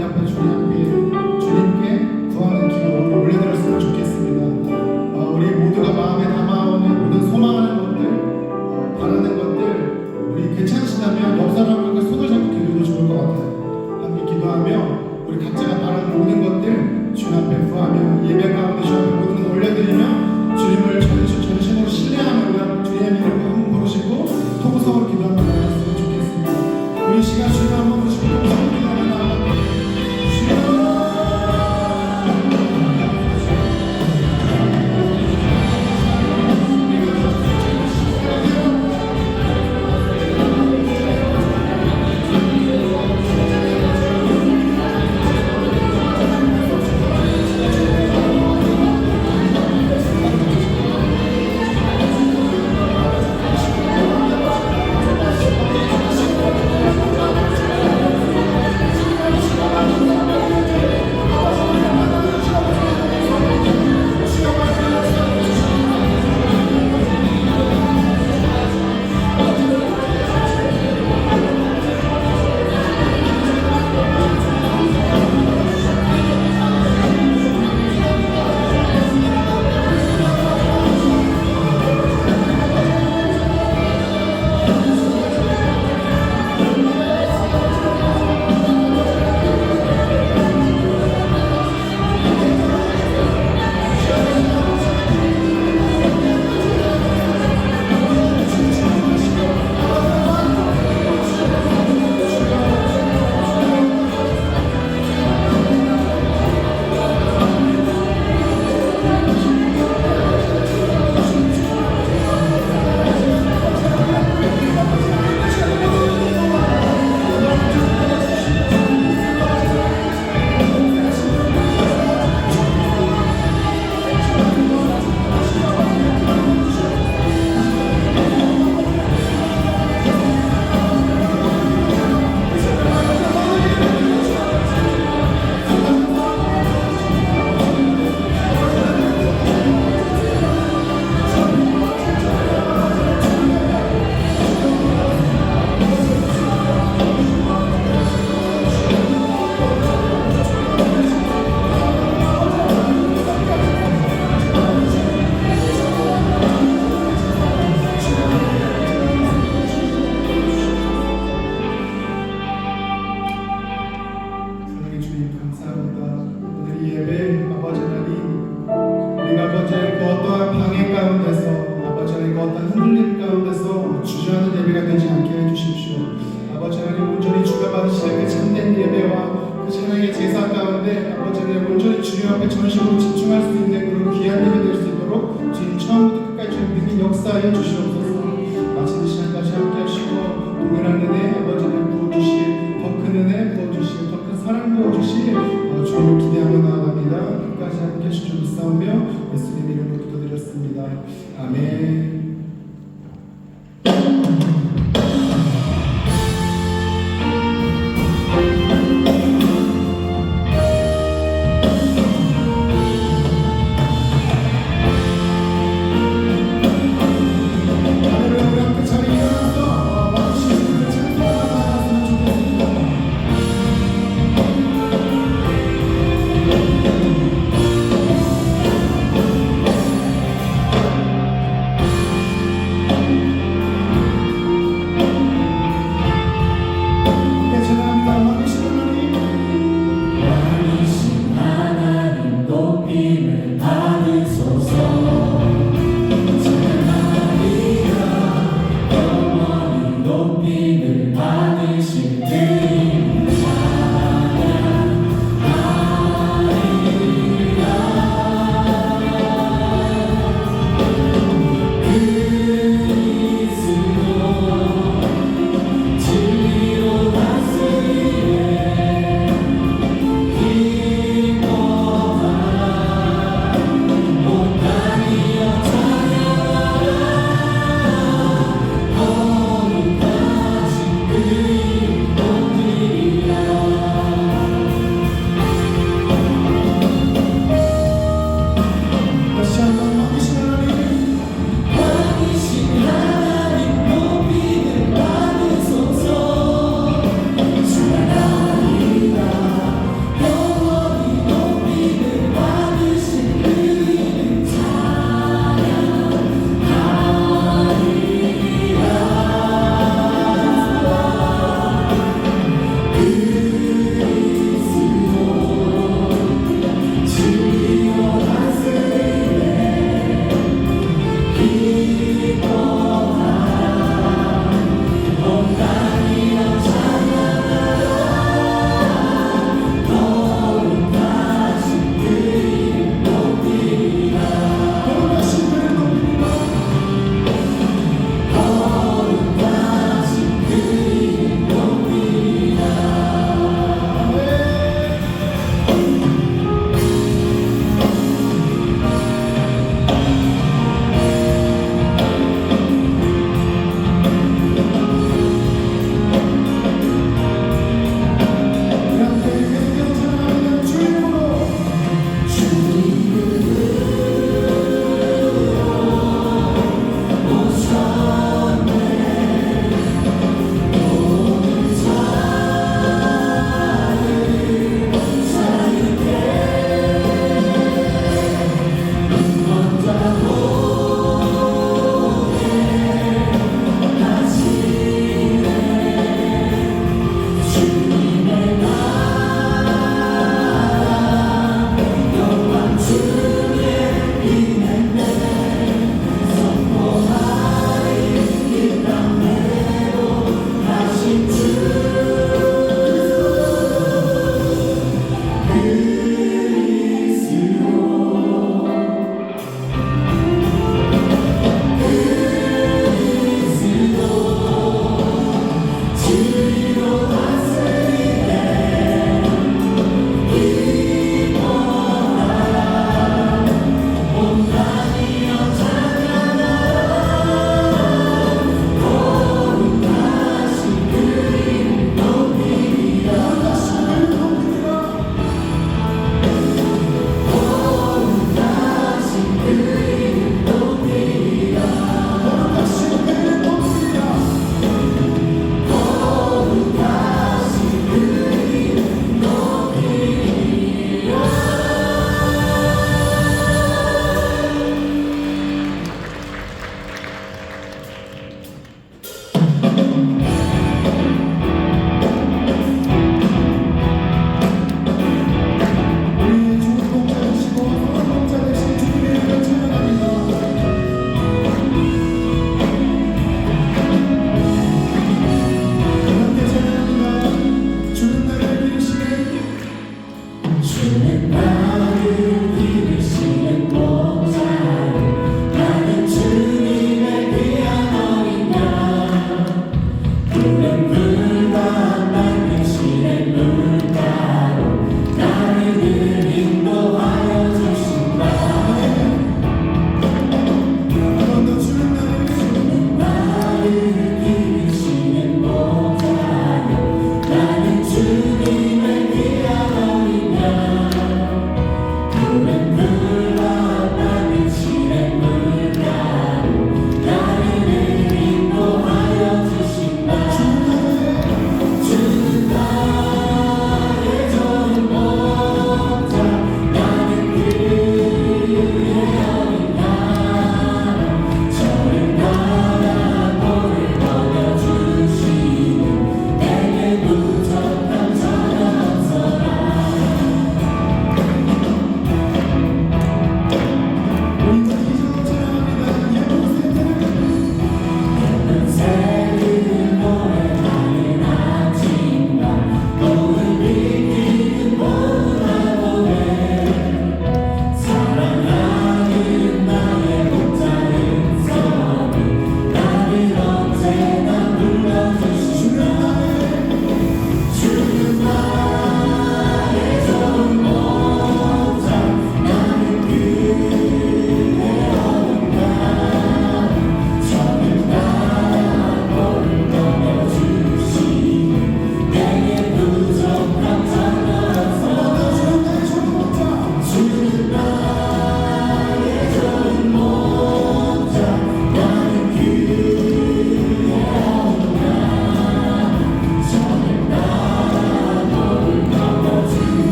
어머니 앞에 주님께 구하는 기도 올려드렸으면 좋겠습니다. 우리 모두가 마음에 담아오는 모든 소망하는 것들, 바라는 것들 우리 괜찮으시다면 옆 사람과 손을 잡고 기도해도 좋을 것 같아요. 함께 기도하며 우리 각자가 바라는 모든 것들 주님 앞에 구하며 예배 가운데 주님 앞에 모든 것 올려드리며 주님을 전심으로 신뢰하며 주님의 이름을 한번 부르시고 통성으로 기도하며 나아갔으면 좋겠습니다. 우리 시간 주님 한번 부르시고 통성으로 기도하며 나아갑니다.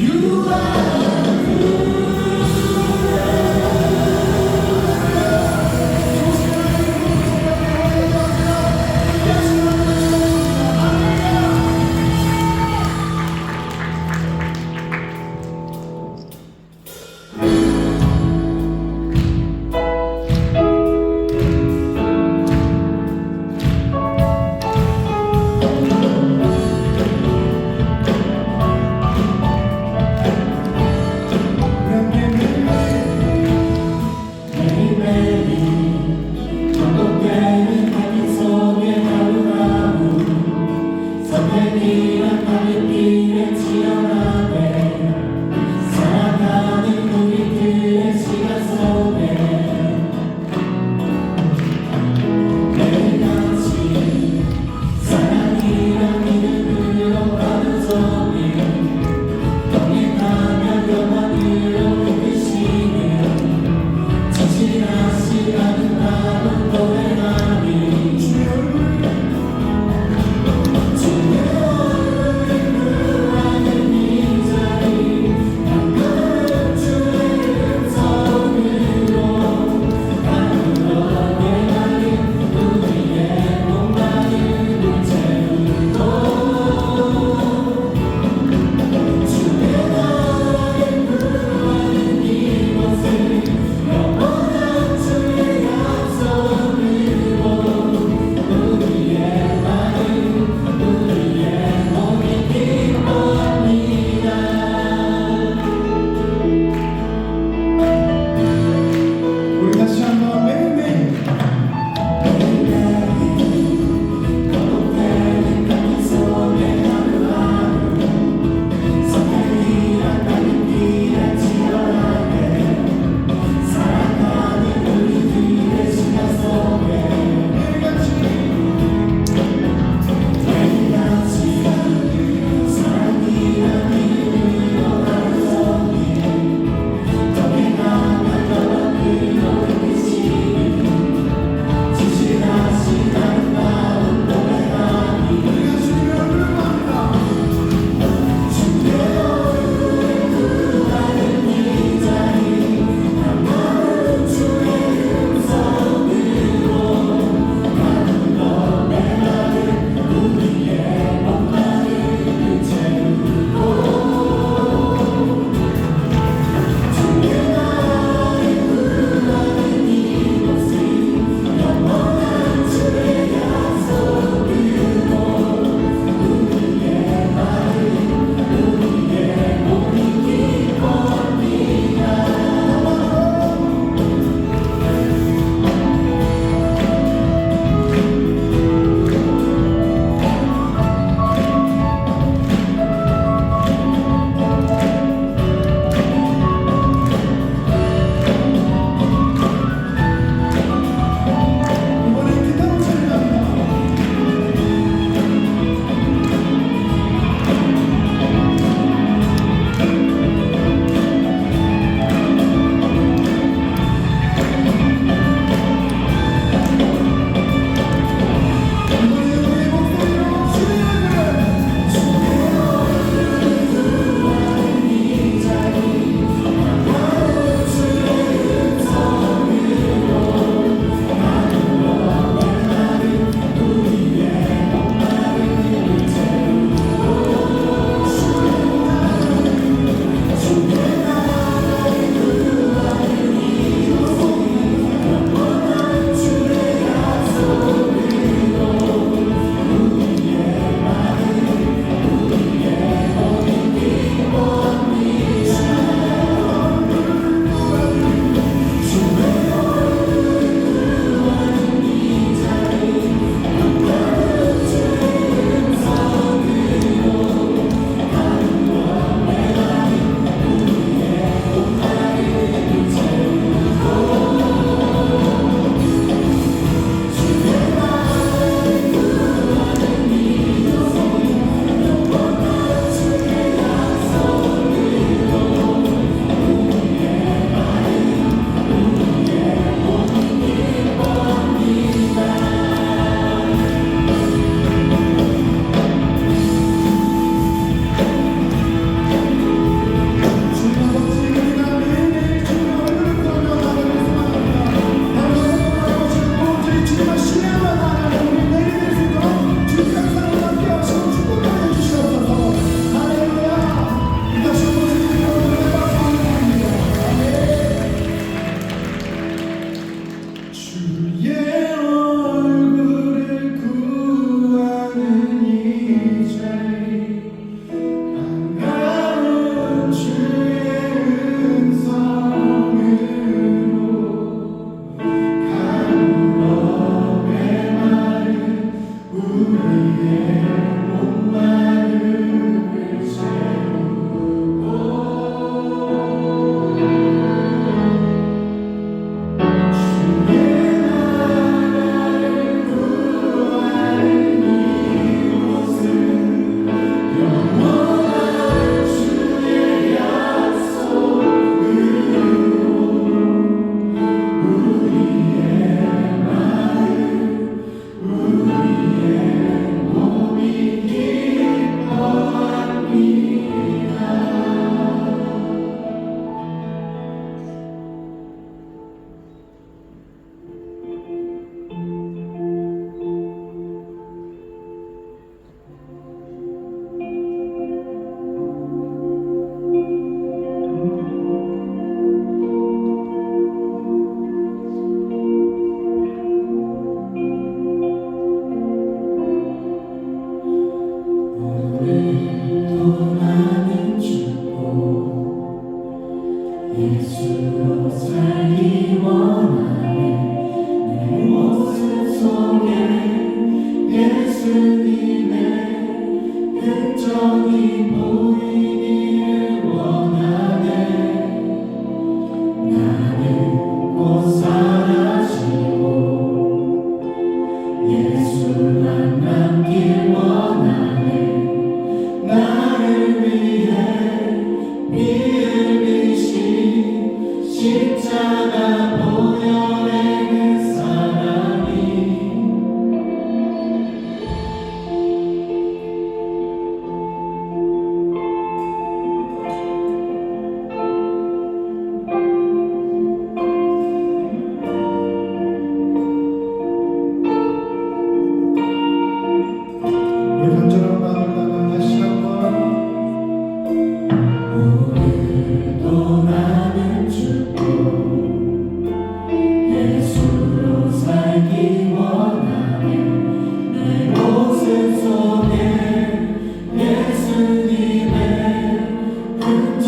You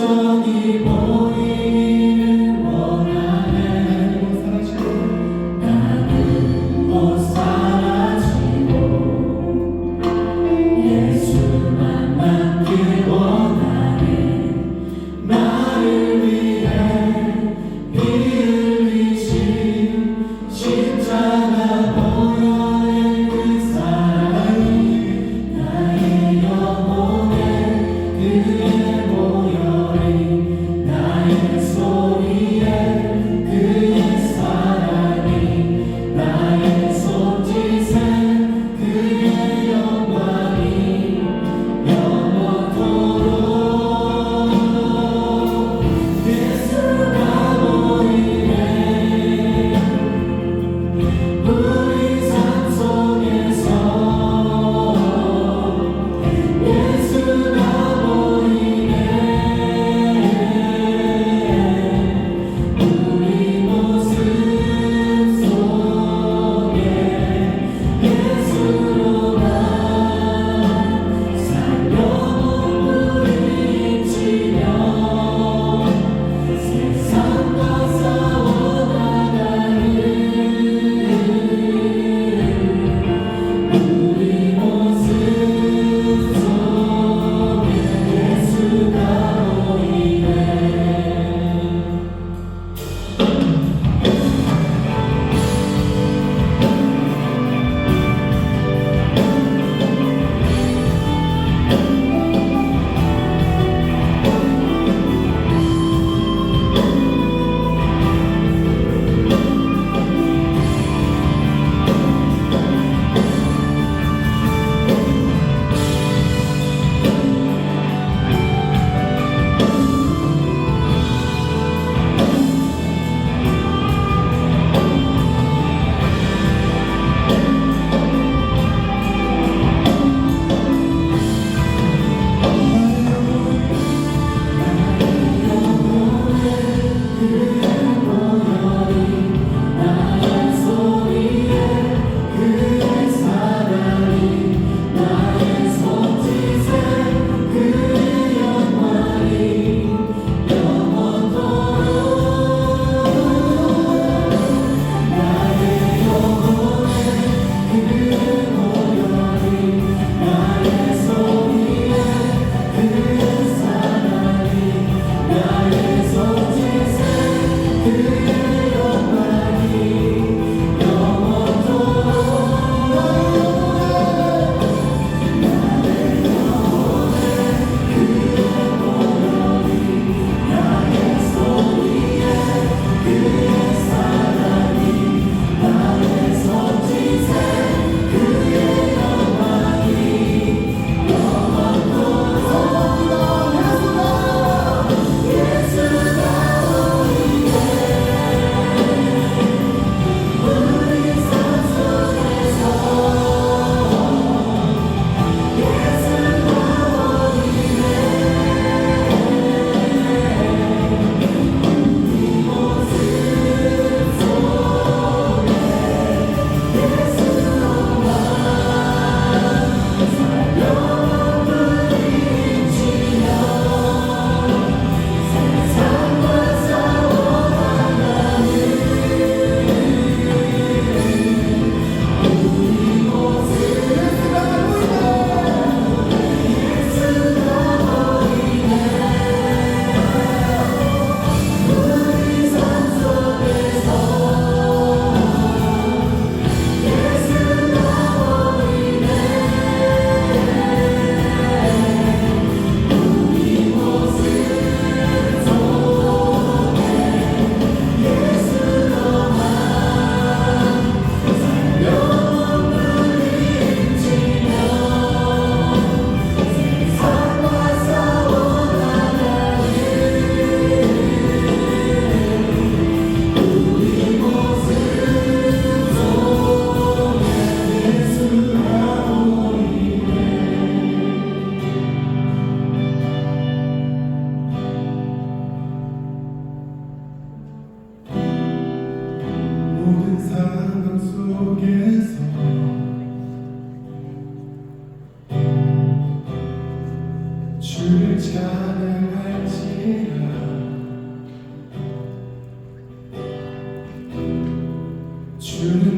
온전히 보이기를 원하네. 나는 못 사라지고 예수만 남길 원하네. 나를 위해 피 흘리신 십자가 보혈의 그 사랑이 나의 영혼에 그의 보혈이 나의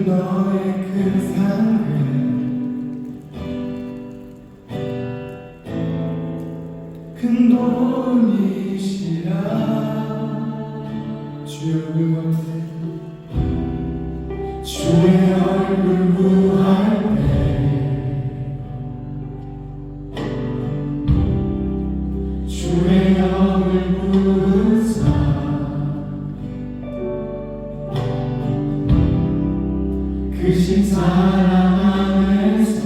너의 큰 사랑을 큰 돈이시라 주의 얼굴 볼때 주의 얼굴 구할 때 주의 얼굴 부으사 크신 사랑 안에서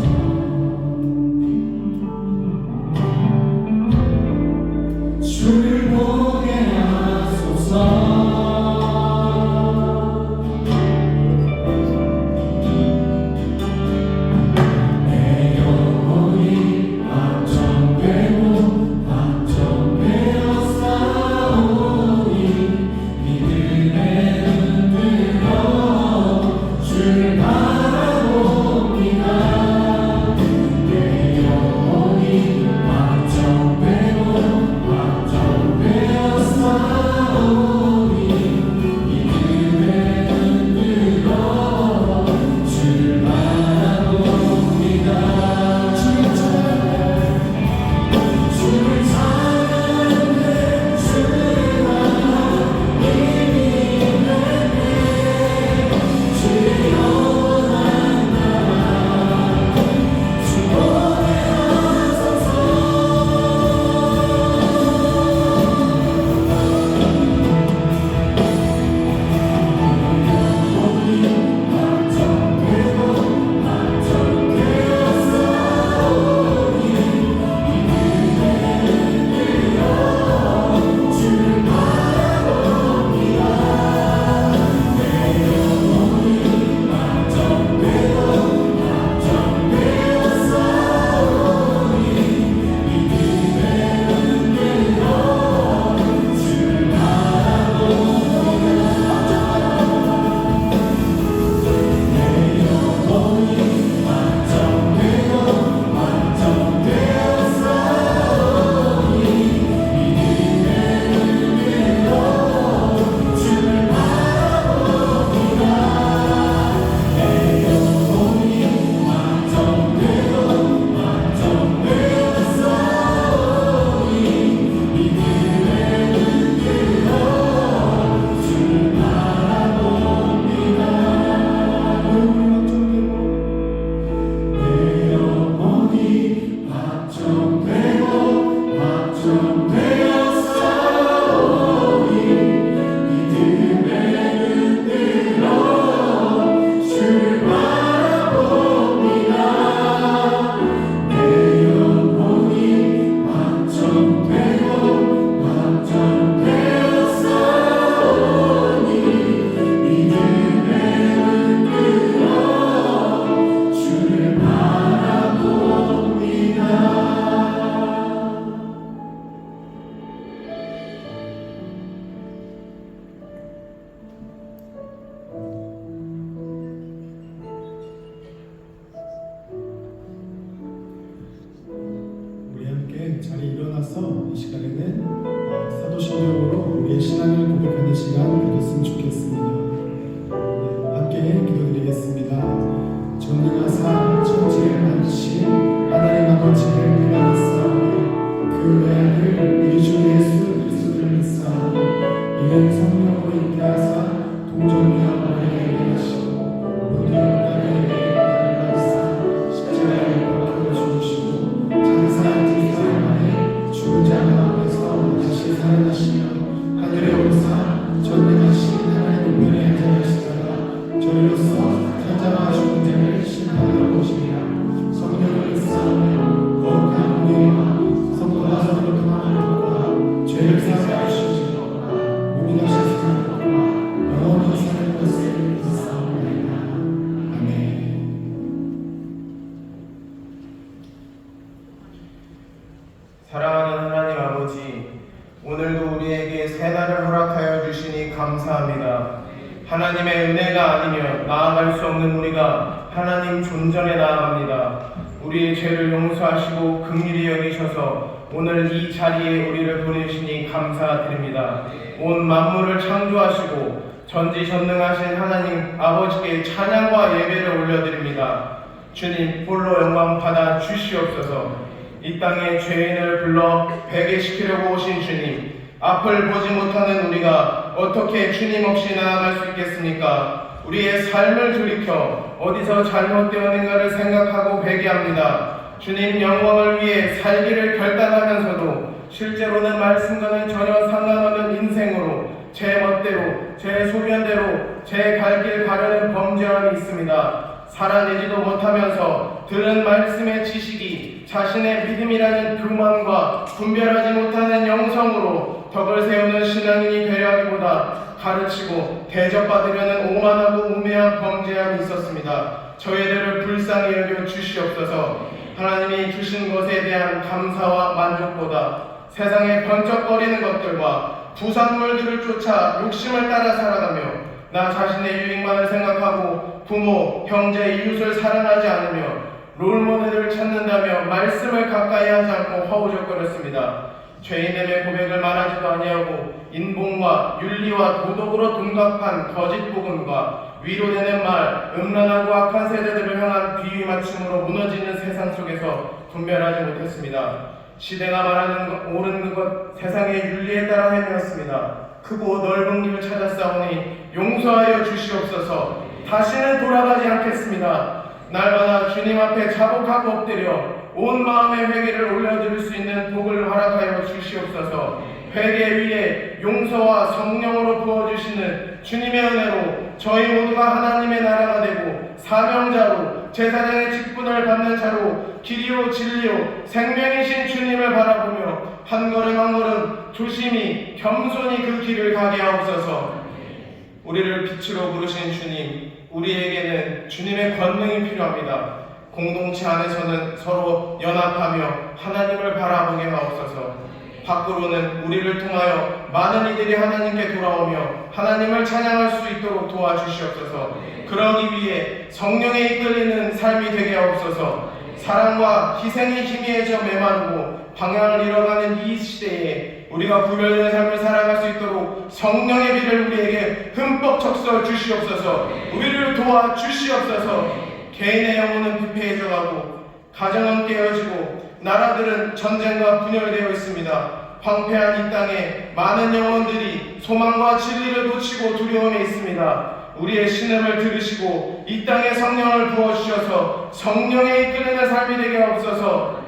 주를 보게 하소서 내 영혼이 확정되고 확정되어 싸우니 믿음의 눈 들어 주를 바라봅니다. 내 영혼이 확정되고 확정되어 싸우니 믿음의 눈 들어 주를 바라봅니다. 주를 찬양해 주를 바라보니 믿음의 주의 영원한 나라 주 보게 하소서. 우리 함께 자리에 일어나서 이 시간에는 사도신경으로 우리의 신앙을 고백하는 시간 가졌으면 좋겠습니다. 네, 함께 기도드리겠습니다. 전능하사 천지를 만드신 하나님 아버지를 믿사오니 그 외아들 우리 주 예수 그리스도를 믿사오니 이는 성령으로 잉태하사 동정녀 마리아에게 하시고 모든 나라에게 나를 받으사 십자가에 못 박혀 죽으시고 장사 뒤사람 안에 죽은 자 가운데서 다시 살아나시며 하늘에 오르사 전능하신 하나님 우편에 앉아계시다가 저희로서 산자와 죽은 자를 심판하러 오시리라. 성령을 믿사오며 거룩한 공예와 성도와 서로 통하는 것과 죄를 사하여 주시고 몸이 다시 사는 것과 영원히 사는 것을 믿사오나이다. 아멘. 사랑하는 하나님 아버지, 오늘도 우리에게 새날을 허락하여 주시니 감사합니다. 하나님의 은혜가 아니면 나아갈 수 없는 우리가 하나님 존전에 나아갑니다. 우리의 죄를 용서하시고 긍휼히 여기셔서 오늘 이 자리에 우리를 보내시니 감사드립니다. 온 만물을 창조하시고 전지전능하신 하나님 아버지께 찬양과 예배를 올려드립니다. 주님 홀로 영광 받아 주시옵소서. 이 땅에 죄인을 불러 회개시키려고 오신 주님, 앞을 보지 못하는 우리가 어떻게 주님 없이 나아갈 수 있겠습니까? 우리의 삶을 돌이켜 어디서 잘못되었는가를 생각하고 회개합니다. 주님 영광을 위해 살기를 결단하면서도 실제로는 말씀과는 전혀 상관없는 인생으로 제 멋대로, 제 소견대로 제 갈 길 가려는 범죄함이 있습니다. 살아내지도 못하면서 들은 말씀의 지식이 자신의 믿음이라는 교만과 분별하지 못하는 영성으로 덕을 세우는 신앙인이 되려 하기보다 가르치고 대접받으려는 오만하고 우매한 범죄함이 있었습니다. 저희들을 불쌍히 여겨 주시옵소서. 하나님이 주신 것에 대한 감사와 만족보다 세상에 번쩍거리는 것들과 부산물들을 쫓아 욕심을 따라 살아가며 나 자신의 유익만을 생각하고 부모, 형제, 이웃을 사랑하지 않으며 롤모델을 찾는다며 말씀을 가까이 하지 않고 허우적거렸습니다. 죄인됨의 고백을 말하지도 아니하고 인본과 윤리와 도덕으로 둔갑한 거짓 복음과 위로되는 말, 음란하고 악한 세대들을 향한 비위 맞춤으로 무너지는 세상 속에서 분별하지 못했습니다. 시대가 말하는 옳은 것, 세상의 윤리에 따라 헤매었습니다. 크고 넓은 길을 찾았사오니 용서하여 주시옵소서. 다시는 돌아가지 않겠습니다. 날마다 주님 앞에 자복하고 엎드려 온 마음의 회개를 올려드릴 수 있는 복을 허락하여 주시옵소서. 회개 위에 용서와 성령으로 부어주시는 주님의 은혜로 저희 모두가 하나님의 나라가 되고 사명자로 제사장의 직분을 받는 자로 길이요 진리요 생명이신 주님을 바라보며 한 걸음 한 걸음 조심히 겸손히 그 길을 가게 하옵소서. 우리를 빛으로 부르신 주님, 우리에게는 주님의 권능이 필요합니다. 공동체 안에서는 서로 연합하며 하나님을 바라보게 하옵소서. 밖으로는 우리를 통하여 많은 이들이 하나님께 돌아오며 하나님을 찬양할 수 있도록 도와주시옵소서. 그러기 위해 성령에 이끌리는 삶이 되게 하옵소서. 사랑과 희생이 희미해져 메마르고 방향을 잃어가는 이 시대에 우리가 구별되는 삶을 살아갈 수 있도록 성령의 비를 우리에게 흠뻑 적셔 주시옵소서. 우리를 도와 주시옵소서. 개인의 영혼은 피폐해져가고 가정은 깨어지고 나라들은 전쟁과 분열되어 있습니다. 황폐한 이 땅에 많은 영혼들이 소망과 진리를 놓치고 두려움에 있습니다. 우리의 신음을 들으시고 이 땅에 성령을 부어주셔서 성령에 이끌리는 삶이 되게 하옵소서.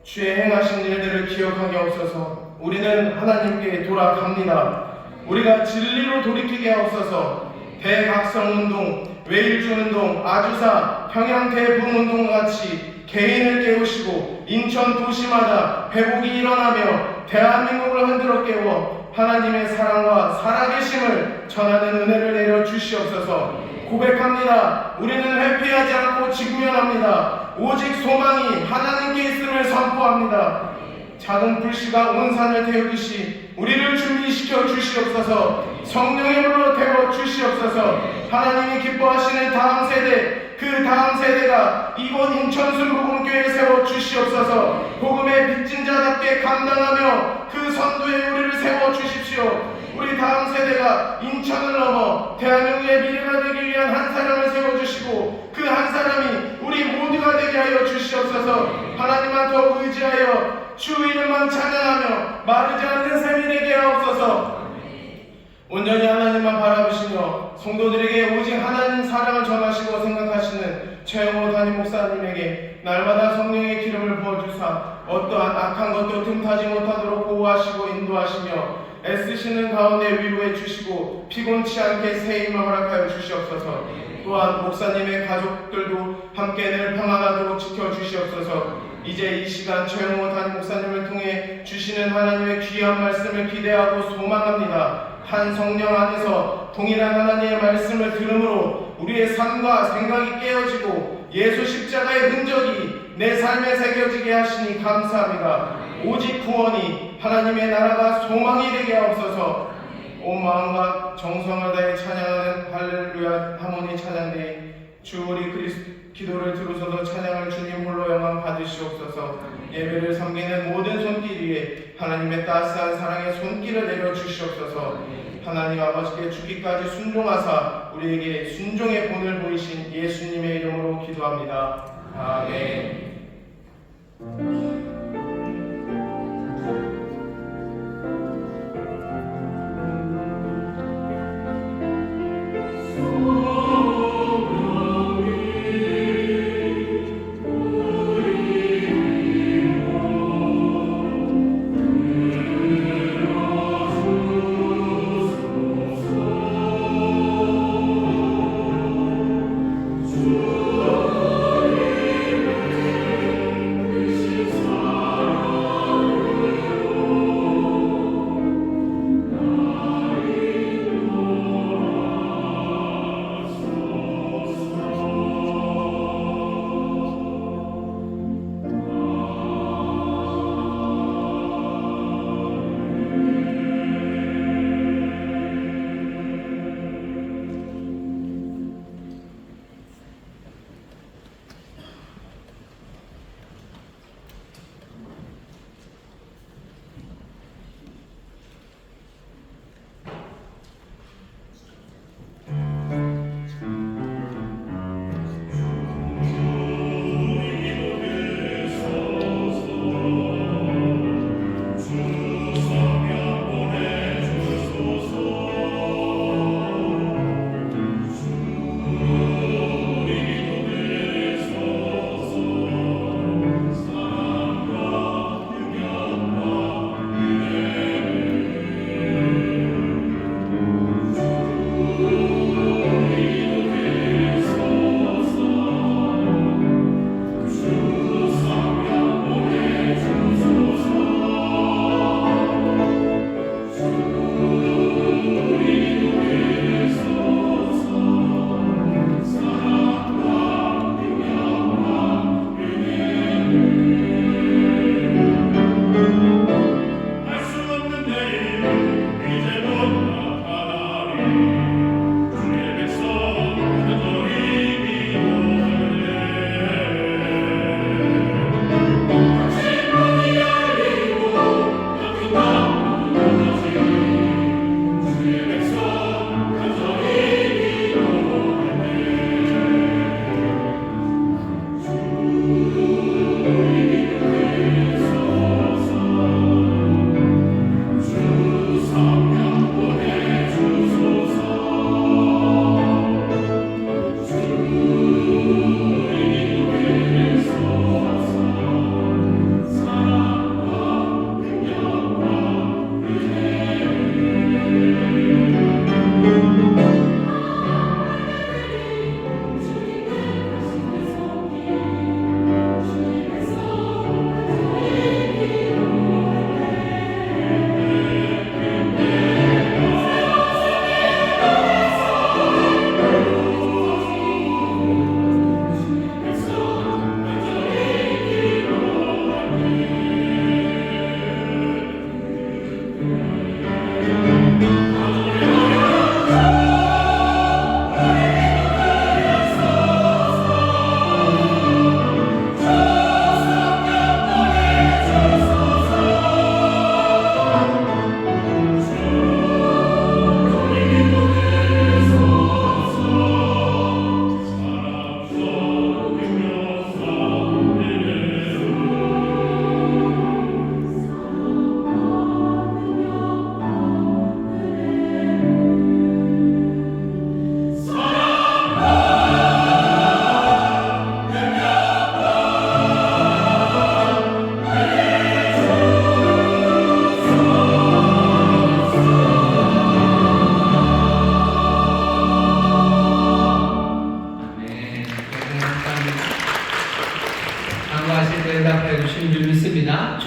주의 행하신 일들을 기억하게 하옵소서. 우리는 하나님께 돌아갑니다. 우리가 진리로 돌이키게 하옵소서. 대각성운동, 외일주운동, 아주사, 평양대붕운동과 같이 개인을 깨우시고 인천 도시마다 회복이 일어나며 대한민국을 흔들어 깨워 하나님의 사랑과 살아계심을 전하는 은혜를 내려 주시옵소서. 고백합니다. 우리는 회피하지 않고 직면합니다. 오직 소망이 하나님께 있음을 선포합니다. 작은 불씨가 온 산을 태우듯이 우리를 준비시켜 주시옵소서. 성령의 불로 태워 주시옵소서. 하나님이 기뻐하시는 다음 세대, 그 다음 세대가 이곳 인천순복음교회에 세워 주시옵소서. 복음의 빚진 자답게 감당하며 그 선두에 우리를 세워 주십시오. 우리 다음 세대가 인천을 넘어 대한민국의 미래가 되기 위한 한 사람을 세워주시고 그 한 사람이 우리 모두가 되게 하여 주시옵소서. 하나님만 더욱 의지하여 주 이름만 찬양하며 마르지 않는 셈이 되게 하옵소서. 온전히 하나님만 바라보시며 성도들에게 오직 하나님 사랑을 전하시고 생각하시는 최영호 담임 목사님에게 날마다 성령의 기름을 부어주사 어떠한 악한 것도 틈타지 못하도록 보호하시고 인도하시며 애쓰시는 가운데 위로해 주시고 피곤치 않게 새 힘을 허락하여 주시옵소서. 또한 목사님의 가족들도 함께 늘 평안하도록 지켜주시옵소서. 이제 이 시간 최영호 담임 목사님을 통해 주시는 하나님의 귀한 말씀을 기대하고 소망합니다. 한 성령 안에서 동일한 하나님의 말씀을 들음으로 우리의 삶과 생각이 깨어지고 예수 십자가의 흔적이 내 삶에 새겨지게 하시니 감사합니다. 오직 구원이 하나님의 나라가 소망이 되게 하옵소서. 온 마음과 정성을 다해 찬양하는 할렐루야 하모니 찬양대에 주 우리 기도를 들으소서. 찬양을 주님 홀로 영광 받으시옵소서. 예배를 섬기는 모든 손길 위에 하나님의 따스한 사랑의 손길을 내려주시옵소서. 주시옵소서. 하나님 아버지께 죽기까지 순종하사 우리에게 순종의 본을 보이신 예수님의 이름으로 기도합니다. 아멘.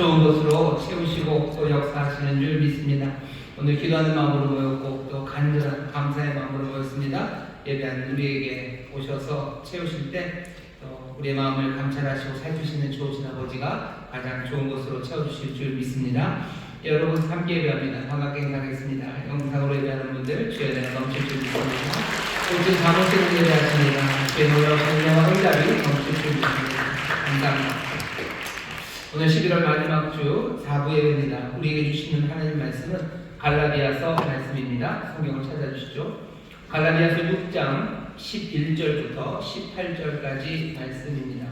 좋은 것으로 채우시고 또 역사하시는 줄 믿습니다. 오늘 기도하는 마음으로 모였고 또 간절한 감사의 마음으로 모였습니다. 예배하는 우리에게 오셔서 채우실 때 우리의 마음을 감찰하시고 살피시는 좋으신 아버지가 가장 좋은 것으로 채워주실 줄 믿습니다. 여러분 함께 예배합니다. 반갑게 인사하겠습니다. 영상으로 예배하는 분들 주의 은혜가 넘칠 줄 믿습니다. 오직 잠옷을 예배하십니다. 주의 놀라우신 은혜와 응답이 넘칠 줄 믿습니다. 감사합니다. 오늘 11월 마지막 주 4부 예배입니다. 우리에게 주시는 하나님 말씀은 갈라디아서 말씀입니다. 성경을 찾아주시죠. 갈라디아서 6장 11절부터 18절까지 말씀입니다.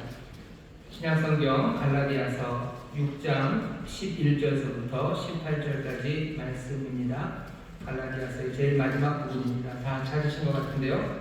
신약성경 갈라디아서 6장 11절서부터 18절까지 말씀입니다. 갈라디아서의 제일 마지막 부분입니다. 다 찾으신 것 같은데요.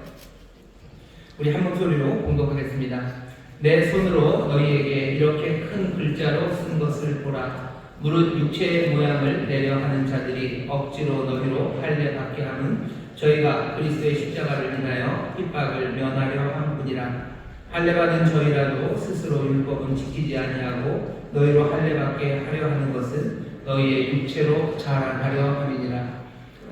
우리 한 목소리로 공독하겠습니다. 내 손으로 너희에게 이렇게 큰 글자로 쓴 것을 보라. 무릇 육체의 모양을 내려 하는 자들이 억지로 너희로 할례 받게 함은 저희가 그리스도의 십자가를 인하여 핍박을 면하려 함뿐이라. 할례 받은 저희라도 스스로 율법은 지키지 아니하고 너희로 할례 받게 하려 하는 것은 너희의 육체로 자랑하려 함이니라.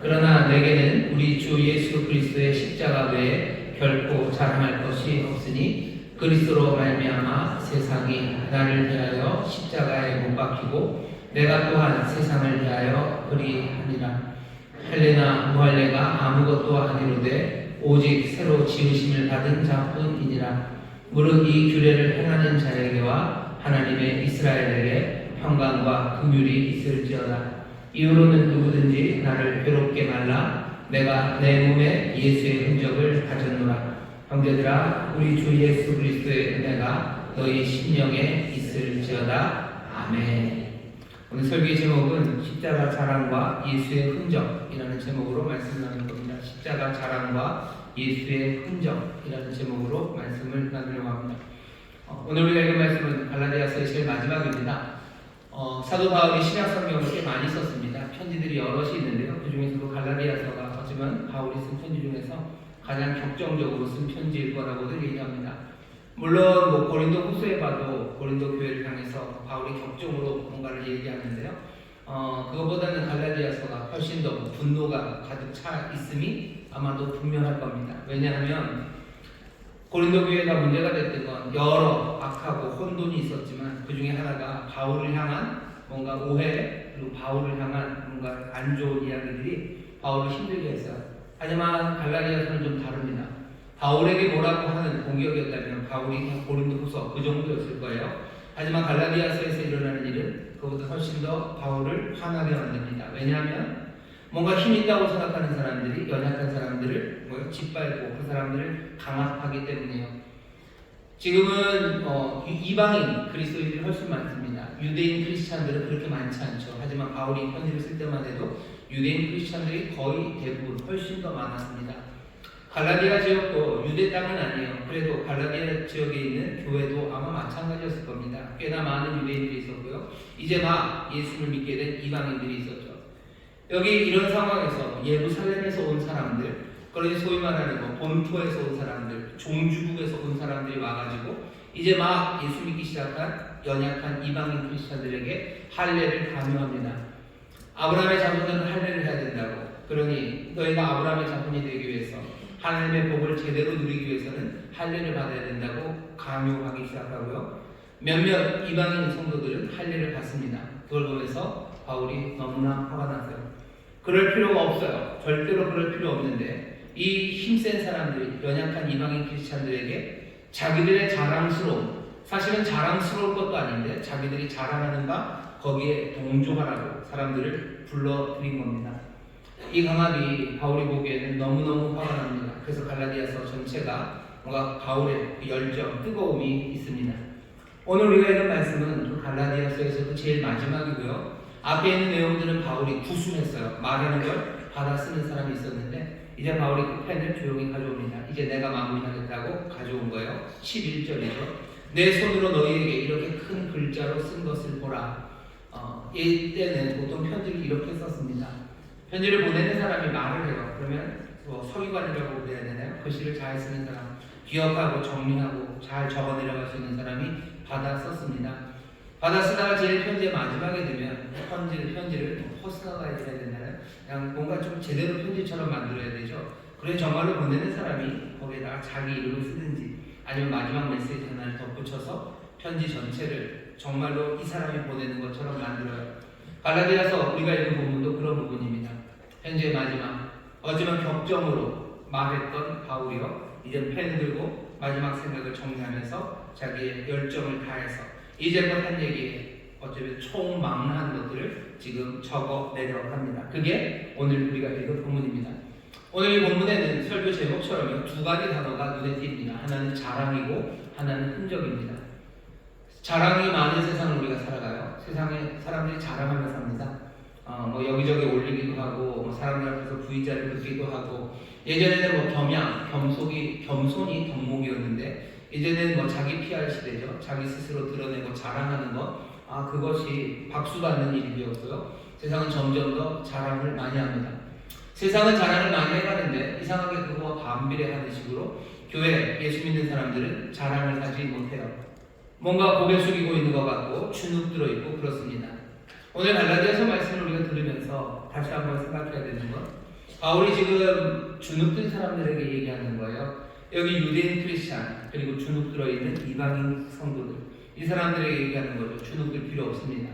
그러나 내게는 우리 주 예수 그리스도의 십자가 외에 결코 자랑할 것이 없으니 그리스도로 말미암아 세상이 나를 대하여 십자가에 못 박히고 내가 또한 세상을 대하여 그리하니라. 할례나 무할례가 아무것도 아니로되 오직 새로 지으심을 받은 자뿐이니라. 무릇 이 규례를 행하는 자에게와 하나님의 이스라엘에게 평강과 긍휼이 있을지어다. 이후로는 누구든지 나를 괴롭게 말라. 내가 내 몸에 예수의 흔적을 가졌노라. 형제들아, 우리 주 예수 그리스도의 은혜가 너희 심령에 있을지어다. 아멘. 오늘 설교의 제목은 십자가 자랑과 예수의 흔적이라는 제목으로 말씀을 나눌 겁니다. 십자가 자랑과 예수의 흔적이라는 제목으로 말씀을 나누려고 합니다. 오늘 우리가 읽은 말씀은 갈라디아서의 제일 마지막입니다. 사도 바울이 신약 성경을 꽤 많이 썼습니다. 편지들이 여럿이 있는데요. 그 중에서도 갈라디아서가 하지만 바울이 쓴 편지 중에서 가장 격정적으로 쓴 편지일 거라고도 얘기합니다. 물론 고린도 후서에 봐도 고린도 교회를 향해서 바울이 격정으로 뭔가를 얘기하는데요. 그것보다는 갈라디아서가 훨씬 더 분노가 가득 차 있음이 아마도 분명할 겁니다. 왜냐하면 고린도 교회가 문제가 됐던 건 여러 악하고 혼돈이 있었지만 그 중에 하나가 바울을 향한 뭔가 오해 그리고 바울을 향한 뭔가 안 좋은 이야기들이 바울을 힘들게 했어요. 하지만 갈라디아서는 좀 다릅니다. 바울에게 뭐라고 하는 공격이었다면 바울이 고린도후서 그 정도였을 거예요. 하지만 갈라디아서에서 일어나는 일은 그보다 훨씬 더 바울을 화나게 만듭니다. 왜냐하면 뭔가 힘 있다고 생각하는 사람들이 연약한 사람들을 짓밟고 그 사람들을 강압하기 때문이에요. 지금은 이방인 그리스도인들이 훨씬 많습니다. 유대인 크리스찬들은 그렇게 많지 않죠. 하지만 바울이 편지를 쓸 때만 해도 유대인 크리스찬들이 거의 대부분 훨씬 더 많았습니다. 갈라디아 지역도 유대 땅은 아니에요. 그래도 갈라디아 지역에 있는 교회도 아마 마찬가지였을 겁니다. 꽤나 많은 유대인들이 있었고요. 이제 막 예수를 믿게 된 이방인들이 있었죠. 여기 이런 상황에서 예루살렘에서 온 사람들, 그러니 소위 말하는 본토에서 온 사람들, 종주국에서 온 사람들이 와가지고 이제 막 예수 믿기 시작한 연약한 이방인 크리스찬들에게 할례를 강요합니다. 아브라함의 자손들은 할례를 해야 된다고. 그러니 너희가 아브라함의 자손이 되기 위해서 하나님의 복을 제대로 누리기 위해서는 할례를 받아야 된다고 강요하기 시작하고요. 몇몇 이방인 성도들은 할례를 받습니다. 그걸 보면서 바울이 너무나 화가 났어요. 그럴 필요가 없어요. 절대로 그럴 필요 없는데 이 힘센 사람들이 연약한 이방인 크리스찬들에게 자기들의 자랑스러움, 사실은 자랑스러울 것도 아닌데 자기들이 자랑하는 바 거기에 동조하라고 사람들을 불러들인 겁니다. 이 강압이 바울이 보기에는 너무너무 화가 납니다. 그래서 갈라디아서 전체가 뭔가 바울의 열정, 뜨거움이 있습니다. 오늘 우리가 읽은 말씀은 갈라디아서에서도 제일 마지막이고요. 앞에 있는 내용들은 바울이 구술했어요. 말하는 걸 받아 쓰는 사람이 있었는데 이제 바울이 그 펜을 조용히 가져옵니다. 이제 내가 마무리하겠다고 가져온 거예요. 11절이죠. 내 손으로 너희에게 이렇게 큰 글자로 쓴 것을 보라. 이때는 보통 편지를 이렇게 썼습니다. 편지를 보내는 사람이 말을 해요. 그러면 서기관이라고 그래야 되나요? 글씨를 잘 쓰는 사람, 기억하고 정리하고 잘 적어 내려갈 수 있는 사람이 받아 썼습니다. 받아 쓰다가 제일 편지의 마지막에 되면 편지를 퍼스널라이즈 해야 되나요? 그냥 뭔가 좀 제대로 편지처럼 만들어야 되죠. 그래 정말로 보내는 사람이 거기에다가 자기 이름을 쓰든지 아니면 마지막 메시지 하나를 덧붙여서 편지 전체를 정말로 이 사람이 보내는 것처럼 만들어요. 갈라디아서 우리가 읽은 부분도 그런 부분입니다. 편지의 마지막, 어쩌면 격정으로 말했던 바울이요. 이제 펜 들고 마지막 생각을 정리하면서 자기의 열정을 다해서 이제껏 한 얘기에 어쩌면 총망라한 것들을 지금 적어내려고 합니다. 그게 오늘 우리가 읽은 본문입니다. 오늘 이 본문에는 설교 제목처럼 두 가지 단어가 눈에 띕니다. 하나는 자랑이고 하나는 흔적입니다. 자랑이 많은 세상을 우리가 살아가요. 세상에 사람들이 자랑하며 삽니다. 여기저기 올리기도 하고 사람들 앞에서 부의자를 듣기도 하고 예전에는 겸손이 덕목이었는데 이제는 자기 PR 시대죠. 자기 스스로 드러내고 자랑하는 것, 그것이 박수받는 일이 되었고요. 세상은 점점 더 자랑을 많이 합니다. 세상은 자랑을 많이 해가는데 이상하게 그거와 반비례하는 식으로 교회 예수 믿는 사람들은 자랑을 하지 못해요. 뭔가 고개 숙이고 있는 것 같고 주눅 들어있고 그렇습니다. 오늘 갈라디아서 말씀을 우리가 들으면서 다시 한번 생각해야 되는 것, 바울이 지금 주눅 든 사람들에게 얘기하는 거예요. 여기 유대인 크리스찬 그리고 주눅 들어있는 이방인 성도들, 이 사람들에게 얘기하는 거죠. 주눅 들 필요 없습니다.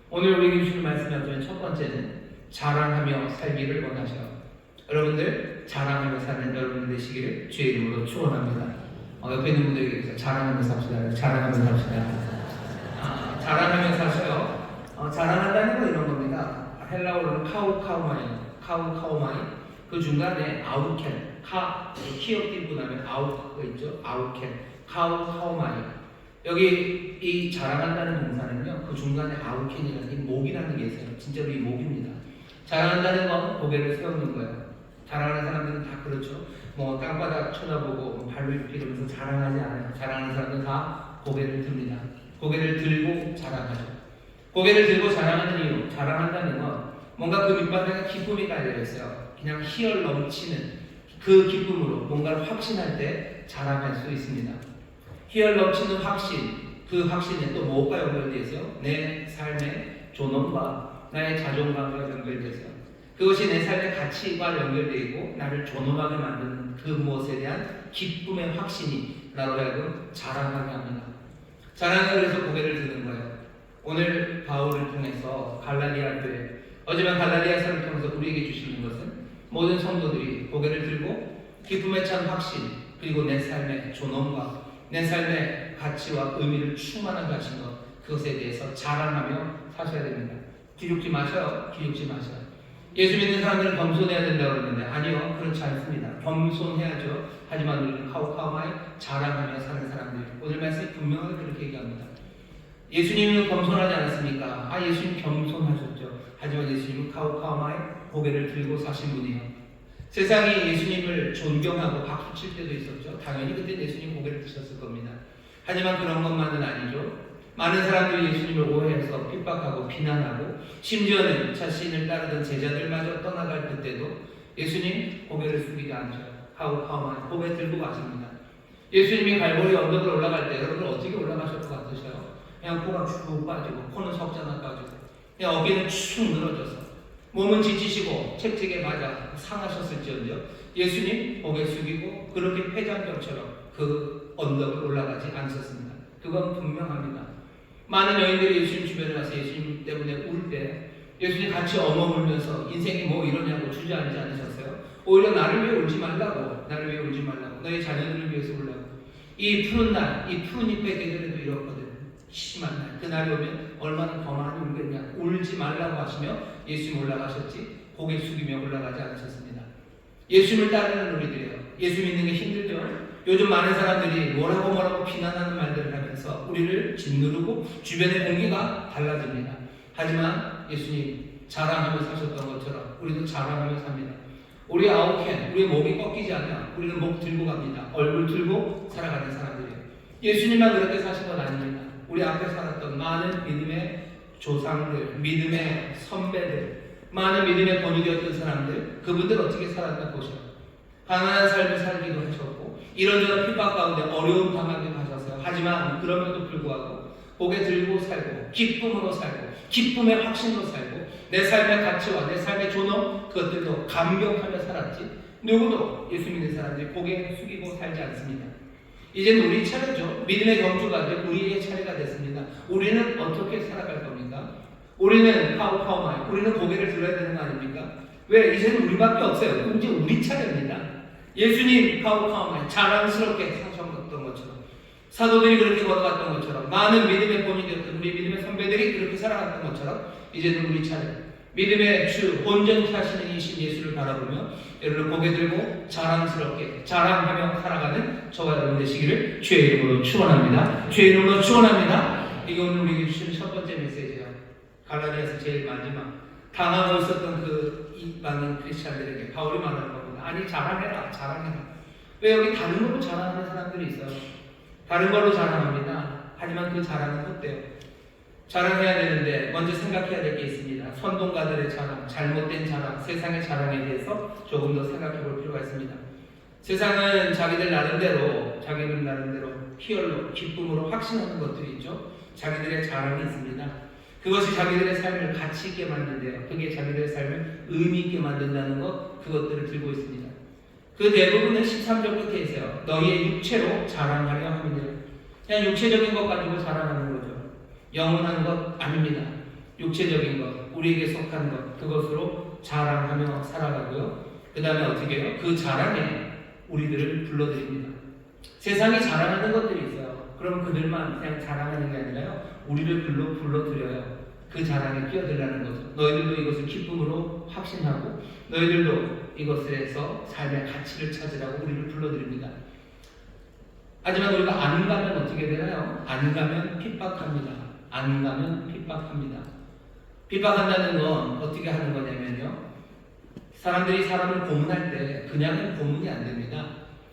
오늘 우리에게 주신 말씀이 어쩌면 첫 번째는 자랑하며 살기를 원하셔요. 여러분들 자랑하며 사는 여러분 되시기를 주의 이름으로 축원합니다. 옆에 있는 분들에게 자랑하며 삽시다. 자랑하며 삽시다. 자랑하며 사셔요. 자랑한다는 건 이런 겁니다. 헬라어로는 카우카우마이, 그 중간에 아우켄, 키업 띄고 나면 아우가 있죠. 아우켄, 카우카우마이. 여기 이 자랑한다는 동사는요, 그 중간에 아우켄이라는 이 목이라는 게 있어요. 진짜로 이 목입니다. 자랑한다는 건 고개를 세우는 거예요. 자랑하는 사람들은 다 그렇죠. 땅바닥 쳐다보고 발로 이러면서 자랑하지 않아요. 자랑하는 사람들은 다 고개를 듭니다. 고개를 들고 자랑하죠. 고개를 들고 자랑하는 이유, 자랑한다는 건 뭔가 그 밑바닥에 기쁨이 깔려 있어요. 그냥 희열 넘치는 그 기쁨으로 뭔가를 확신할 때 자랑할 수 있습니다. 희열 넘치는 확신, 그 확신에 또 뭐가 연결되어 있어요? 내 삶의 존엄과 나의 자존감과 연결되어 있어요. 그것이 내 삶의 가치와 연결되어 있고 나를 존엄하게 만드는 그 무엇에 대한 기쁨의 확신이 나로 하여금 자랑하게 합니다. 자랑은 그래서 고개를 드는 거예요. 오늘 바울을 통해서 갈라디아 교회, 어제만 갈라디아서를 통해서 우리에게 주시는 것은 모든 성도들이 고개를 들고 기쁨에 찬 확신, 그리고 내 삶의 존엄과 내 삶의 가치와 의미를 충만하게 하신 것, 그것에 대해서 자랑하며 사셔야 됩니다. 기죽지 마셔요. 기죽지 마셔요. 예수 믿는 사람들은 겸손해야 된다고 그러는데 아니요, 그렇지 않습니다. 겸손해야죠. 하지만 우리는 카우카우마이 자랑하며 사는 사람들, 오늘 말씀이 분명하게 그렇게 얘기합니다. 예수님은 겸손하지 않았습니까? 예수님 겸손하셨죠. 하지만 예수님은 카우카우마이 고개를 들고 사신 분이에요. 세상이 예수님을 존경하고 박수칠 때도 있었죠. 당연히 그때 예수님 고개를 드셨을 겁니다. 하지만 그런 것만은 아니죠. 많은 사람들이 예수님을 오해해서 핍박하고 비난하고 심지어는 자신을 따르던 제자들마저 떠나갈 그때도 예수님 고개를 숙이지 않으셔요. 카우카우마이 고개 들고 가십니다. 예수님이 갈보리 언덕을 올라갈 때 여러분들 어떻게 올라가실 것 같으셔요? 그냥 코가 쭉 빠지고 코는 석자나 빠지고 그냥 어깨는 축 늘어져서 몸은 지치시고 책책에 맞아 상하셨을지언정 예수님 고개 숙이고 그렇게 폐장경처럼 그 언덕을 올라가지 않으셨습니다. 그건 분명합니다. 많은 여인들이 예수님 주변에 와서 예수님 때문에 울 때 예수님 같이 엉엉 울면서 인생이 뭐 이러냐고 주저앉지 않으셨어요? 오히려 나를 위해 울지 말라고, 나를 위해 울지 말라고, 너희 자녀들을 위해서 울라고. 이 푸른 날, 이 푸른 잎의 계절에도 이렇거든. 심한 날, 그날이 오면 얼마나 더 많이 울겠냐. 울지 말라고 하시며 예수님 올라가셨지 고개 숙이며 올라가지 않으셨습니다. 예수님을 따르는 우리들이에요. 예수 믿는 게 힘들죠. 요즘 많은 사람들이 뭐라고 비난하는 말들을 하면서 우리를 짓누르고 주변의 공기가 달라집니다. 하지만 예수님 자랑하며 사셨던 것처럼 우리도 자랑하며 삽니다. 우리 아우켄, 우리의 목이 꺾이지 않아요. 우리는 목 들고 갑니다. 얼굴 들고 살아가는 사람들이에요. 예수님만 그렇게 사신 건 아닙니다. 우리 앞에 살았던 많은 믿음의 조상들, 믿음의 선배들, 많은 믿음의 본이 되었던 사람들, 그분들 어떻게 살았나 보셔요. 가난한 삶을 살기도 하셨고 이런저런 핍박 가운데 어려움 당하기도 하셨어요. 하지만 그럼에도 불구하고 고개 들고 살고 기쁨으로 살고 기쁨의 확신으로 살고 내 삶의 가치와 내 삶의 존엄 그것들도 감격하며 살았지 누구도 예수 믿는 사람들이 고개 숙이고 살지 않습니다. 이제는 우리 차례죠. 믿음의 경주가 될 우리의 차례가 됐습니다. 우리는 어떻게 살아갈 겁니까? 우리는 카우카우마이, 우리는 고개를 들어야 되는 거 아닙니까? 왜? 이제는 우리밖에 없어요. 이제 우리 차례입니다. 예수님 카우카우마이 자랑스럽게 사셨던 것처럼 사도들이 그렇게 걸어갔던 것처럼 많은 믿음의 본이 되었던 우리 믿음의 선배들이 그렇게 살아갔던 것처럼 이제는 우리 차례. 믿음의 주 온전히 하시는 이신 예수를 바라보며 여러분 고개 들고 자랑스럽게 자랑하며 살아가는 저와 여러분 되시기를 주의 이름으로 축원합니다. 주의 이름으로 축원합니다. 이게 오늘 우리에게 주시는 첫 번째 메시지예요. 갈라디아서 제일 마지막 당하고 있었던 이 많은 크리스찬들에게 바울이 말하는 겁니다. 아니 자랑해라, 자랑해라. 왜 여기 다른 걸로 자랑하는 사람들이 있어요? 다른 걸로 자랑합니다. 하지만 그 자랑은 헛돼요. 자랑해야 되는데 먼저 생각해야 될 게 있습니다. 선동가들의 자랑, 잘못된 자랑, 세상의 자랑에 대해서 조금 더 생각해 볼 필요가 있습니다. 세상은 자기들 나름대로 희열로, 기쁨으로 확신하는 것들이 있죠. 자기들의 자랑이 있습니다. 그것이 자기들의 삶을 가치 있게 만든대요. 그게 자기들의 삶을 의미 있게 만든다는 것, 그것들을 들고 있습니다. 그 대부분은 13절 끝에 있어요. 너희의 육체로 자랑하려 함이니라. 그냥 육체적인 것 가지고 자랑하는 거죠. 영원한 것 아닙니다. 육체적인 것, 우리에게 속한 것, 그것으로 자랑하며 살아가고요. 그 다음에 어떻게 해요? 그 자랑에 우리들을 불러드립니다. 세상이 자랑하는 것들이 있어요. 그럼 그들만 그냥 자랑하는 게 아니라요, 우리를 불러드려요. 그 자랑에 끼어들라는 거죠. 너희들도 이것을 기쁨으로 확신하고 너희들도 이것에서 삶의 가치를 찾으라고 우리를 불러드립니다. 하지만 우리가 안 가면 어떻게 되나요? 안 가면 핍박합니다. 안 가면 핍박합니다. 핍박한다는 건 어떻게 하는 거냐면요, 사람들이 사람을 고문할 때 그냥은 고문이 안 됩니다.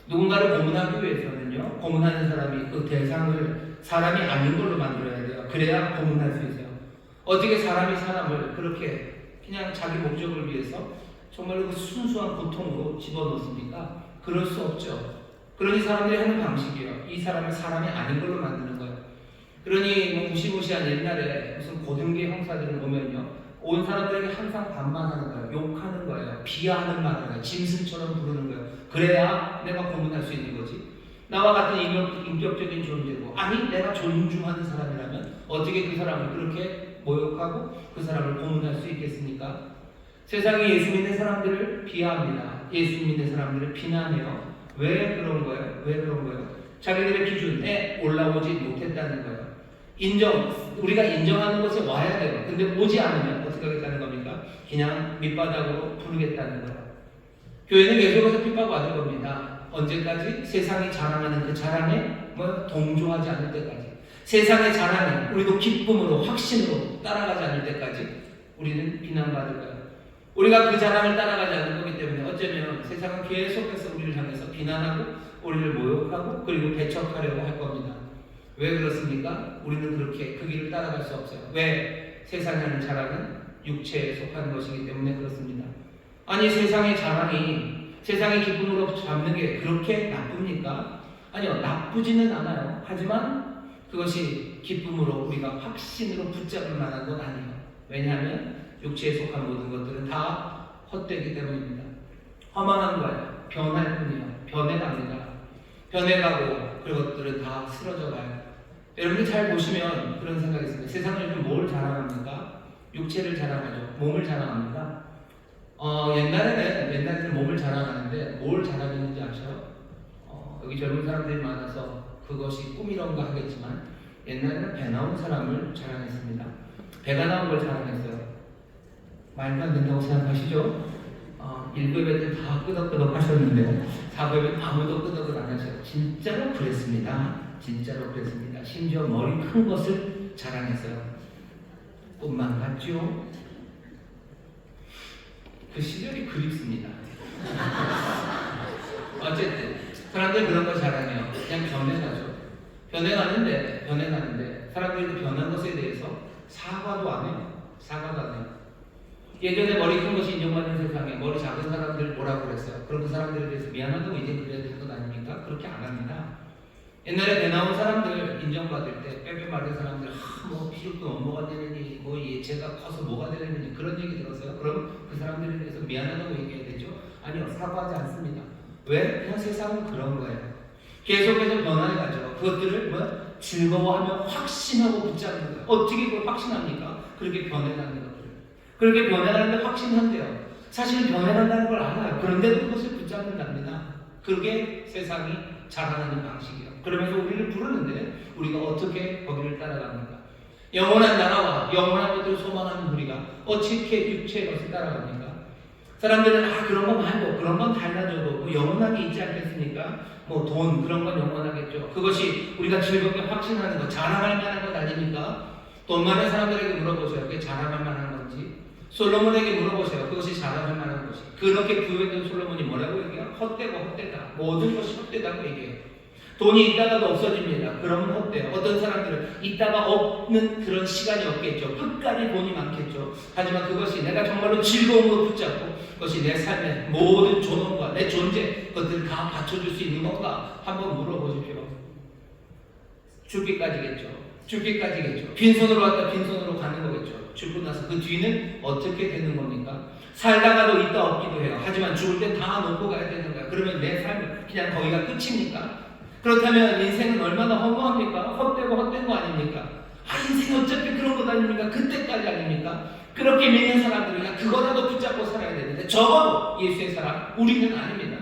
누군가를 고문하기 위해서는요, 고문하는 사람이 그 대상을 사람이 아닌 걸로 만들어야 돼요. 그래야 고문할 수 있어요. 어떻게 사람이 사람을 그렇게 그냥 자기 목적을 위해서 정말로 그 순수한 고통으로 집어넣습니까? 그럴 수 없죠. 그러니 사람들이 하는 방식이에요. 이 사람을 사람이 아닌 걸로 만드는 거예요. 그러니 뭐 무시무시한 옛날에 무슨 고등계 형사들을 보면요, 온 사람들에게 항상 반말하는 거예요. 욕하는 거예요. 비하하는 말을 하는 거예요. 짐승처럼 부르는 거예요. 그래야 내가 고문할 수 있는 거지. 나와 같은 인격적인 존재고, 아니 내가 존중하는 사람이라면 어떻게 그 사람을 그렇게 모욕하고 그 사람을 고문할 수 있겠습니까? 세상이 예수 믿는 사람들을 비하합니다. 예수 믿는 사람들을 비난해요. 왜 그런 거예요? 왜 그런 거예요? 자기들의 기준에 올라오지 못했다는 거예요. 우리가 인정하는 것에 와야 돼요. 근데 오지 않으면 어떻게 하겠다는 겁니까? 그냥 밑바닥으로 부르겠다는 거예요. 교회는 계속해서 핍박받을 겁니다. 언제까지? 세상이 자랑하는 그 자랑에 동조하지 않을 때까지. 세상의 자랑에 우리도 기쁨으로, 확신으로 따라가지 않을 때까지 우리는 비난받을 거예요. 우리가 그 자랑을 따라가지 않는 거기 때문에 어쩌면 세상은 계속해서 우리를 향해서 비난하고 우리를 모욕하고 그리고 배척하려고 할 겁니다. 왜 그렇습니까? 우리는 그렇게 그 길을 따라갈 수 없어요. 왜? 세상이 하는 자랑은 육체에 속한 것이기 때문에 그렇습니다. 아니 세상의 자랑이 세상의 기쁨으로 잡는 게 그렇게 나쁩니까? 아니요, 나쁘지는 않아요. 하지만 그것이 기쁨으로 우리가 확신으로 붙잡을 만한 건 아니에요. 왜냐하면 육체에 속한 모든 것들은 다 헛되기 때문입니다. 허망한 거예요. 변할 뿐이에요. 변해갑니다. 변해가고 그것들은 다 쓰러져가요. 여러분들 잘 보시면 그런 생각이 있습니다. 세상은 요즘 뭘 자랑합니까? 육체를 자랑하죠. 몸을 자랑합니다. 옛날에는 몸을 자랑하는데 뭘 자랑했는지 아셔요? 여기 젊은 사람들이 많아서 그것이 꿈이런가 하겠지만 옛날에는 배 나온 사람을 자랑했습니다. 배가 나온 걸 자랑했어요. 말도 안 된다고 생각하시죠? 1급 애들 다 끄덕끄덕 하셨는데 4급은 아무도 끄덕을 안 하셔요. 진짜로 그랬습니다. 진짜로 그랬습니다. 심지어 머리 큰 것을 자랑했어요. 꿈만 같죠? 그 시절이 그립습니다. 어쨌든 사람들 그런 거 자랑해요. 그냥 변해가죠. 변해가는데 사람들이 변한 것에 대해서 사과도 안 해요. 사과도 안 해요. 예전에 머리 큰 것이 인정받는 세상에 머리 작은 사람들 뭐라고 그랬어요? 그런 그 사람들에 대해서 미안하다고 이제 그래야 되는 것 아닙니까? 그렇게 안 합니다. 옛날에 배 나온 사람들 인정받을 때 빼빼 마른 사람들 뭐 피죽도 못 먹어내느니 뭐 얘가 커서 뭐가 되느니 그런 얘기 들었어요. 그럼 그 사람들에 대해서 미안하다고 얘기해야 되죠? 아니요, 사과하지 않습니다. 왜? 그냥 세상은 그런 거예요. 계속해서 변화해가죠. 그것들을 즐거워하며 확신하고 붙잡는 거예요. 어떻게 그걸 확신합니까? 그렇게 변해가는 것들. 그렇게 변해가는데 확신한대요. 사실 변해간다는 걸 알아요. 그런데도 그것을 붙잡는답니다. 그게 세상이 자랑하는 방식이에요. 그러면서 우리를 부르는데 우리가 어떻게 거기를 따라갑니까? 영원한 나라와 영원한 것을 소망하는 우리가 어떻게 육체의 것을 따라갑니까? 사람들은 그런 거 말고 그런 건 달라져도 뭐 영원하게 있지 않겠습니까? 뭐 돈 그런 건 영원하겠죠. 그것이 우리가 즐겁게 확신하는 것, 자랑할 만한 것 아닙니까? 돈 많은 사람들에게 물어보세요. 그게 자랑할 만한 건지. 솔로몬에게 물어보세요. 그것이 자랑할 만한 것이. 그렇게 부유했던 솔로몬이 뭐라고 얘기해요? 헛되고 헛되다. 모든 것이 헛되다고 얘기해요. 돈이 있다가도 없어집니다. 그러면 헛돼요. 어떤 사람들은 있다가 없는 그런 시간이 없겠죠. 끝까지 돈이 많겠죠. 하지만 그것이 내가 정말로 즐거움으로 붙잡고 그것이 내 삶의 모든 존엄과 내 존재 그것들을 다 받쳐줄 수 있는 건가? 한번 물어보십시오. 죽기까지겠죠. 죽기까지겠죠. 빈손으로 왔다 빈손으로 가는 거겠죠. 죽고 나서 그 뒤는 어떻게 되는 겁니까? 살다가도 있다 없기도 해요. 하지만 죽을 때 다 놓고 가야 되는 거야. 그러면 내 삶은 그냥 거기가 끝입니까? 그렇다면 인생은 얼마나 허무합니까? 헛되고 헛된 거 아닙니까? 인생이 어차피 그런 것 아닙니까? 그때까지 아닙니까? 그렇게 믿는 사람들은 그냥 그거라도 붙잡고 살아야 되는데 적어도 예수의 사람 우리는 아닙니다.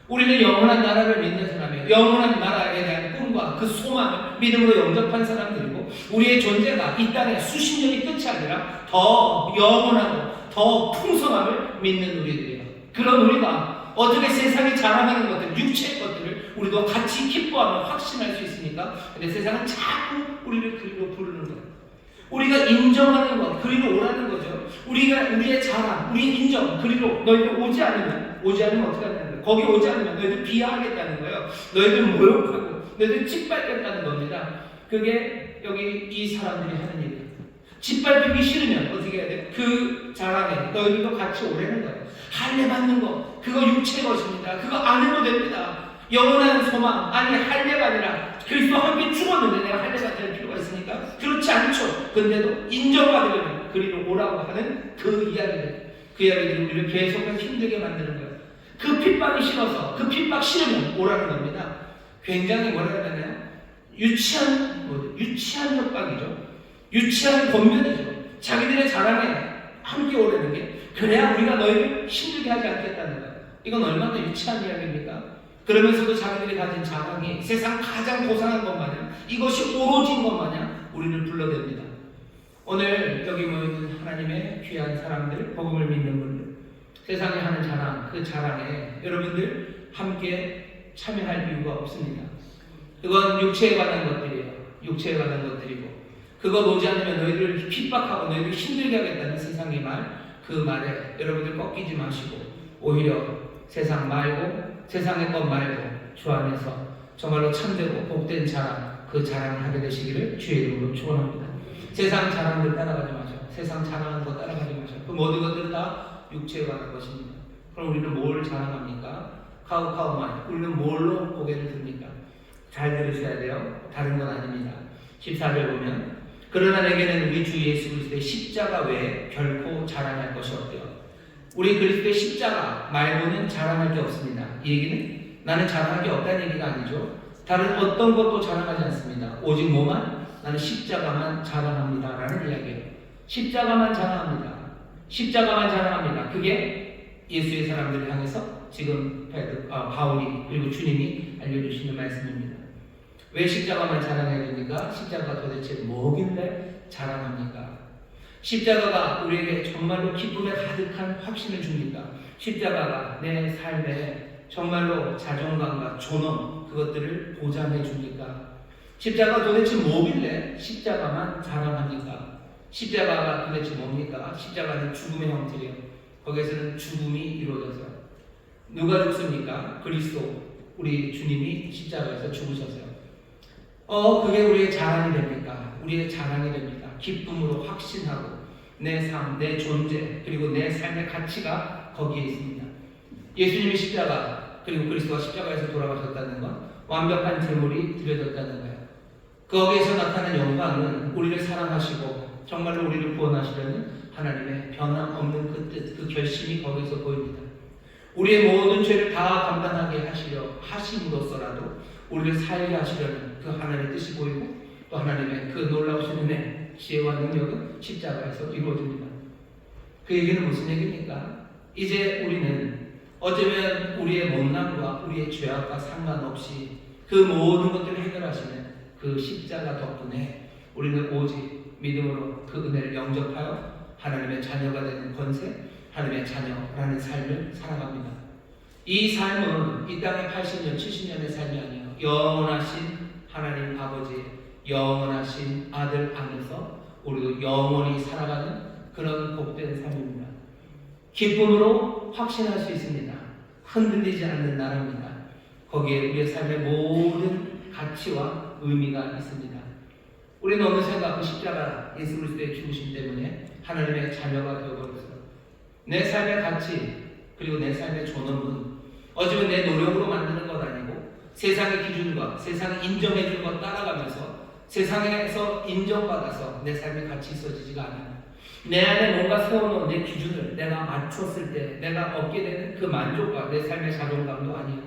우리는 영원한 나라를 믿는 사람이에요. 영원한 나라에 대한 꿈과 그 소망을 믿음으로 영접한 사람들이고 우리의 존재가 이 땅에 수십 년이 끝이 아니라 더 영원하고 더 풍성함을 믿는 우리들이에요. 그런 우리가 어떻게 세상이 자랑하는 것들, 육체의 것들을 우리도 같이 기뻐하며 확신할 수 있습니까? 근데 세상은 자꾸 우리를 그리로 부르는 거예요. 우리가 인정하는 것, 그리로 오라는 거죠. 우리의 자랑, 우리의 인정, 그리로 너희들 오지 않으면 어떻게 하냐는 거예요. 거기 오지 않으면 너희들 비하하겠다는 거예요. 너희들 모욕하고 너희들 짓밟겠다는 겁니다. 그게 여기 이 사람들이 하는 일이에요. 짓밟히기 싫으면 어떻게 해야 돼요? 그 자랑에 너희들도 같이 오라는 거예요. 할례 받는 거, 그거 육체의 것입니다. 그거 안 해도 됩니다. 영원한 소망, 할례가 아니라 그리스도 함께 죽었는데 내가 할례가 될 필요가 있습니까? 그렇지 않죠. 근데도 인정받으려면 그리로 오라고 하는 그 이야기들이 우리를 계속 힘들게 만드는 거예요. 그 핍박이 싫어서 그 핍박 싫으면 오라는 겁니다. 굉장히 뭐라 해야 되나요? 유치한 협박이죠. 유치한 권면이죠. 자기들의 자랑에 함께 오라는 게 그래야 우리가 너희를 힘들게 하지 않겠다는 거예요. 이건 얼마나 유치한 이야기입니까? 그러면서도 자기들이 가진 자랑이 세상 가장 고상한 것 마냥 이것이 오로지인 것 마냥 우리를 불러댑니다. 오늘 여기 모여있는 하나님의 귀한 사람들, 복음을 믿는 분들, 세상에 하는 자랑, 그 자랑에 여러분들 함께 참여할 이유가 없습니다. 그건 육체에 관한 것들이에요. 육체에 관한 것들이고 그거 놓지 않으면 너희들을 핍박하고 너희들을 힘들게 하겠다는 세상의 말, 그 말에 여러분들 꺾이지 마시고 오히려 세상 말고 세상의 것 말고 주 안에서 정말로 참되고 복된 자랑, 그 자랑을 하게 되시기를 주의 이름으로 축원합니다. 세상 자랑들 따라가지 마세요. 세상 자랑하는 거 따라가지 마세요. 그 모든 것들은 다 육체에 관한 것입니다. 그럼 우리는 뭘 자랑합니까? 카우카우만. 우리는 뭘로 고개를 듭니까? 잘 들으셔야 돼요. 다른 건 아닙니다. 14절 보면 그러나 내게는 우리 주 예수 그리스도의 십자가 외에 결코 자랑할 것이 없대요. 우리 그리스도의 십자가 말고는 자랑할 게 없습니다. 이 얘기는 나는 자랑할 게 없다는 얘기가 아니죠. 다른 어떤 것도 자랑하지 않습니다. 오직 뭐만? 나는 십자가만 자랑합니다 라는 이야기예요. 십자가만 자랑합니다. 십자가만 자랑합니다. 그게 예수의 사람들을 향해서 지금 바울이 그리고 주님이 알려주시는 말씀입니다. 왜 십자가만 자랑해야 됩니까? 십자가가 도대체 뭐길래 자랑합니까? 십자가가 우리에게 정말로 기쁨에 가득한 확신을 줍니까? 십자가가 내 삶에 정말로 자존감과 존엄 그것들을 보장해 줍니까? 십자가가 도대체 뭐길래 십자가만 자랑합니까? 십자가가 도대체 뭡니까? 십자가는 죽음의 형태예요. 거기에서는 죽음이 이루어져서 누가 죽습니까? 그리스도 우리 주님이 십자가에서 죽으셨어요. 그게 우리의 자랑이 됩니까? 우리의 자랑이 됩니다. 기쁨으로 확신하고 내 삶, 내 존재 그리고 내 삶의 가치가 거기에 있습니다. 예수님이 십자가 그리고 그리스도가 십자가에서 돌아가셨다는 건 완벽한 제물이 드려졌다는 거예요. 거기에서 나타난 영광은 우리를 사랑하시고 정말로 우리를 구원하시려는 하나님의 변함없는 그 뜻, 그 결심이 거기서 보입니다. 우리의 모든 죄를 다 감당하게 하심으로써라도 우리를 살게 하시려는 그 하나님의 뜻이 보이고 또 하나님의 그 놀라우신 은혜, 지혜와 능력은 십자가에서 이루어집니다. 그 얘기는 무슨 얘기입니까? 이제 우리는 어쩌면 우리의 못남과 우리의 죄악과 상관없이 그 모든 것들을 해결하시는 그 십자가 덕분에 우리는 오직 믿음으로 그 은혜를 영접하여 하나님의 자녀가 되는 권세, 하나님의 자녀라는 삶을 살아갑니다. 이 삶은 이 땅의 80년, 70년의 삶이 아니에요. 영원하신 하나님 아버지의 영원하신 아들 안에서 우리도 영원히 살아가는 그런 복된 삶입니다. 기쁨으로 확신할 수 있습니다. 흔들리지 않는 나라입니다. 거기에 우리의 삶의 모든 가치와 의미가 있습니다. 우리는 어느샌가 그 십자가 예수 그리스도의 죽으심 때문에 하나님의 자녀가 되어버렸어요. 내 삶의 가치 그리고 내 삶의 존엄은 어쩌면 내 노력으로 만드는 것 아니고 세상의 기준과 세상이 인정해주는 것 따라가면서 세상에서 인정받아서 내 삶의 가치 있어지지가 않아요. 내 안에 뭔가 세워놓은 내 기준을 내가 맞췄을 때 내가 얻게 되는 그 만족과 내 삶의 자존감도 아니에요.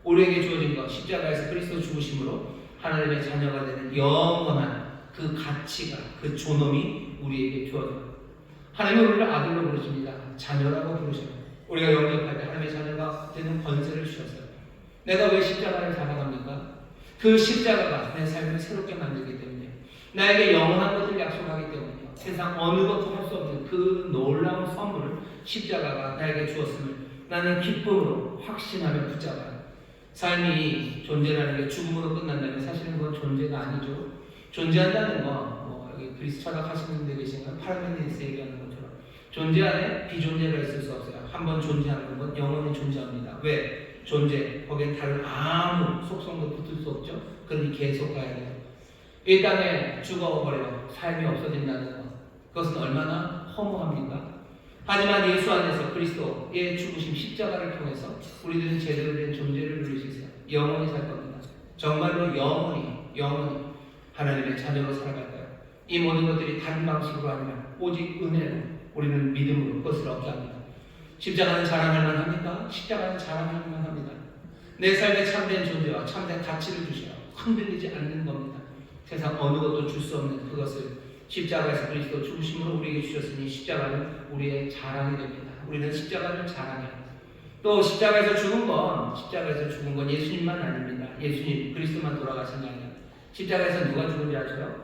우리에게 주어진 것 십자가에서 그리스도 죽으심으로 하나님의 자녀가 되는 영원한 그 가치가 그 존엄이 우리에게 주어져요. 하나님은 우리를 아들로 부르십니다. 자녀라고 부르셔요. 우리가 영접할 때 하나님의 자녀가 되는 권세를 주셨어요. 내가 왜 십자가를 잡아갑니까? 그 십자가가 내 삶을 새롭게 만들기 때문에 나에게 영원한 것을 약속하기 때문에 세상 어느 것도 할 수 없는 그 놀라운 선물을 십자가가 나에게 주었음을 나는 기쁨으로 확신하며 붙잡아요. 삶이 존재라는 게 죽음으로 끝난다면 사실은 그건 존재가 아니죠. 존재한다는 거, 여기 그리스 철학하시는 분들 계신가요? 파르메니데스 얘기하는 것처럼 존재 안에 비존재가 있을 수 없어요. 한번 존재하는 건 영원히 존재합니다. 왜? 존재, 거기엔 다른 아무 속성도 붙을 수 없죠. 그러니 계속 가야 돼요. 이 땅에 죽어버려 삶이 없어진다는 것, 그것은 얼마나 허무합니까? 하지만 예수 안에서 그리스도의 죽으심 십자가를 통해서 우리들은 제대로 된 존재를 누릴 수 있어요. 영원히 살 겁니다. 정말로 영원히 하나님의 자녀로 살아갈 거예요. 이 모든 것들이 다른 방식으로 아니면 오직 은혜로 우리는 믿음으로 그것을 얻게 합니다. 십자가는 자랑할 만합니까? 십자가는 자랑할 만합니다. 내 삶에 참된 존재와 참된 가치를 주셔요. 흔들리지 않는 겁니다. 세상 어느 것도 줄 수 없는 그것을 십자가에서 그리스도 죽으심으로 우리에게 주셨으니 십자가는 우리의 자랑이 됩니다. 우리는 십자가를 자랑해요. 또 십자가에서 죽은 건 예수님만 아닙니다. 예수님 그리스도만 돌아가신 게 아니라 십자가에서 누가 죽은지 아세요?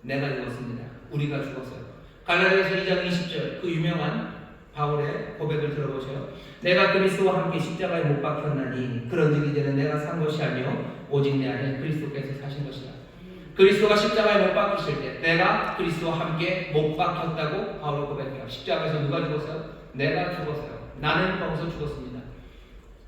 내가 죽었습니다. 우리가 죽었어요. 갈라디아서 2장 20절 그 유명한 바울의 고백을 들어보세요. 내가 그리스도와 함께 십자가에 못 박혔나니 그런즉 이제는 내가 산 것이 아니요 오직 내 안에 그리스도께서 사신 것이라. 그리스도가 십자가에 못 박히실 때 내가 그리스도와 함께 못 박혔다고 바울이 고백해요. 십자가에서 누가 죽었어요? 내가 죽었어요. 나는 거기서 죽었습니다.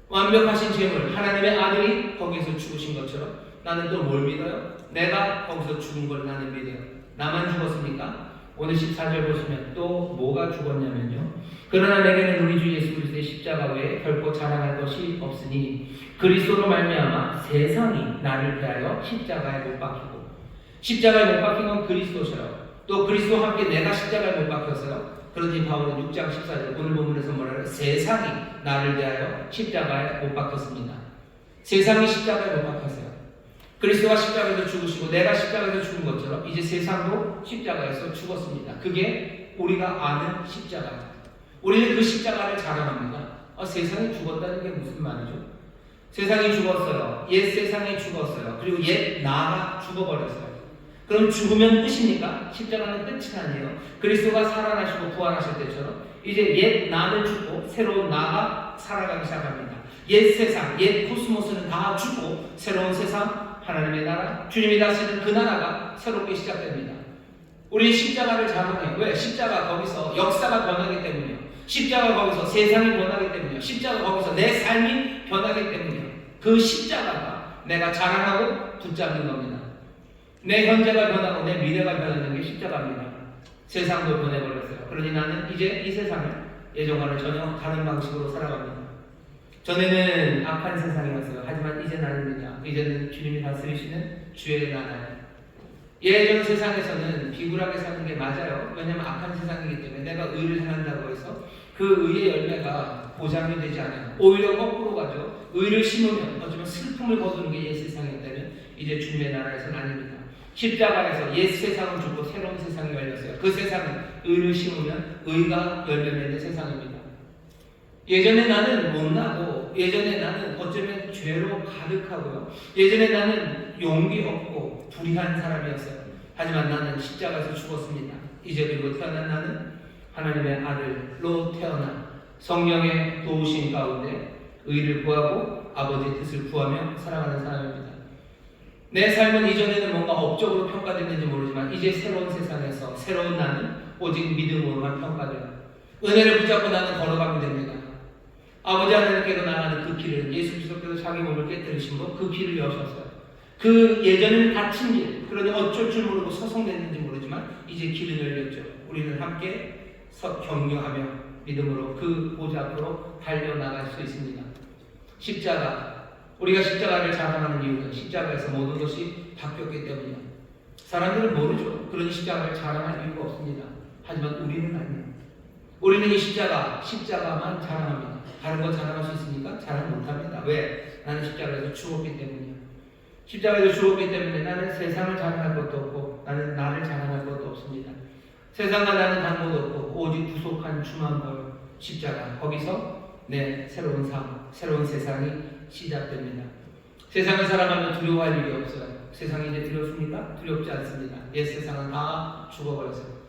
완벽하신 제물 하나님의 아들이 거기서 죽으신 것처럼 나는 또 뭘 믿어요? 내가 거기서 죽은 걸 나는 믿어요. 나만 죽었습니까? 오늘 14절 보시면 또 뭐가 죽었냐면요. 그러나 내게는 우리 주 예수 그리스도의 십자가 외에 결코 자랑할 것이 없으니 그리스도로 말미암아 세상이 나를 대하여 십자가에 못 박히고 십자가에 못 박힌 건 그리스도셔요. 또 그리스도와 함께 내가 십자가에 못 박혔어요. 그러니 바울은 6장 14절 오늘 본문에서 뭐라고요? 세상이 나를 대하여 십자가에 못 박혔습니다. 세상이 십자가에 못 박혔어요. 그리스도가 십자가에서 죽으시고 내가 십자가에서 죽은 것처럼 이제 세상도 십자가에서 죽었습니다. 그게 우리가 아는 십자가입니다. 우리는 그 십자가를 자랑합니다. 세상이 죽었다는 게 무슨 말이죠? 세상이 죽었어요. 옛 세상이 죽었어요. 그리고 옛 나가 죽어버렸어요. 그럼 죽으면 끝입니까? 십자가는 끝이 아니에요. 그리스도가 살아나시고 부활하실 때처럼 이제 옛 나는 죽고 새로운 나가 살아가기 시작합니다. 옛 세상, 옛 코스모스는 다 죽고 새로운 세상, 하나님의 나라, 주님이 다스리는 그 나라가 새롭게 시작됩니다. 우리 십자가를 자랑해요. 왜? 십자가 거기서 역사가 변하기 때문이에요. 십자가 거기서 세상이 변하기 때문이에요. 십자가 거기서 내 삶이 변하기 때문이에요. 그 십자가가 내가 자랑하고 붙잡는 겁니다. 내 현재가 변하고 내 미래가 변하는 게 십자가입니다. 세상도 변해버렸어요. 그러니 나는 이제 이 세상을 예전과는 전혀 다른 방식으로 살아갑니다. 전에는 악한 세상이었어요. 하지만 이제 나는요. 이제는 주님이 다스리시는 주의 나라예요. 예전 세상에서는 비굴하게 사는 게 맞아요. 왜냐하면 악한 세상이기 때문에 내가 의를 행한다고 해서 그 의의 열매가 보장이 되지 않아요. 오히려 거꾸로 가죠. 의를 심으면 어쩌면 슬픔을 거두는 게 옛 세상이었다면 이제 주님의 나라에서는 아닙니다. 십자가에서 옛 세상은 죽고 새로운 세상이 열렸어요. 그 세상은 의를 심으면 의가 열매 맺는 세상입니다. 예전에 나는 못나고 예전에 나는 어쩌면 죄로 가득하고요. 예전에 나는 용기 없고 불의한 사람이었어요. 하지만 나는 십자가에서 죽었습니다. 이제 그리고 태어난 나는 하나님의 아들로 태어나 성령의 도우심 가운데 의를 구하고 아버지의 뜻을 구하며 살아가는 사람입니다. 내 삶은 이전에는 뭔가 업적으로 평가됐는지 모르지만 이제 새로운 세상에서 새로운 나는 오직 믿음으로만 평가돼요. 은혜를 붙잡고 나는 걸어가면 됩니다. 아버지 하나님께로 나가는 그 길은 예수 그리스도께서 자기 몸을 깨뜨리심으로 그 길을 여셨어요. 그 예전에는 닫힌 길, 그러니 어쩔 줄 모르고 서성댔는지 모르지만 이제 길은 열렸죠. 우리는 함께 격려하며 믿음으로 그 보좌 앞으로 달려나갈 수 있습니다. 십자가, 우리가 십자가를 자랑하는 이유는 십자가에서 모든 것이 바뀌었기 때문이에요. 사람들은 모르죠. 그러니 십자가를 자랑할 이유가 없습니다. 하지만 우리는 아니에요. 우리는 이 십자가만 자랑합니다. 다른 거 자랑할 수 있습니까? 자랑 못합니다. 왜? 나는 십자가에서 죽었기 때문이에요. 십자가에서 죽었기 때문에 나는 세상을 자랑할 것도 없고 나는 나를 자랑할 것도 없습니다. 세상과 나는 다른 것도 없고 오직 구속한 주만 볼 십자가, 거기서 내 새로운 삶, 새로운 세상이 시작됩니다. 세상을 살아가면 두려워할 일이 없어요. 세상이 이제 두렵습니까? 두렵지 않습니다. 옛 세상은 다 죽어버렸어요.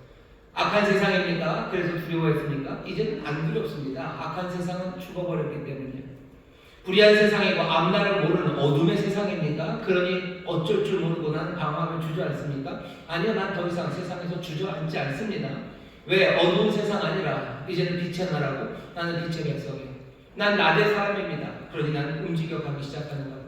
악한 세상입니까? 그래서 두려워했습니까? 이제는 안 두렵습니다. 악한 세상은 죽어버렸기 때문이에요. 불의한 세상이고 앞날을 모르는 어둠의 세상입니까? 그러니 어쩔 줄 모르고 나는 방황을 주저앉습니까? 아니요, 난 더 이상 세상에서 주저앉지 않습니다. 왜? 어두운 세상 아니라 이제는 빛의 나라고 나는 빛의 백성이에요. 난 낮의 사람입니다. 그러니 나는 움직여가기 시작하는 거예요.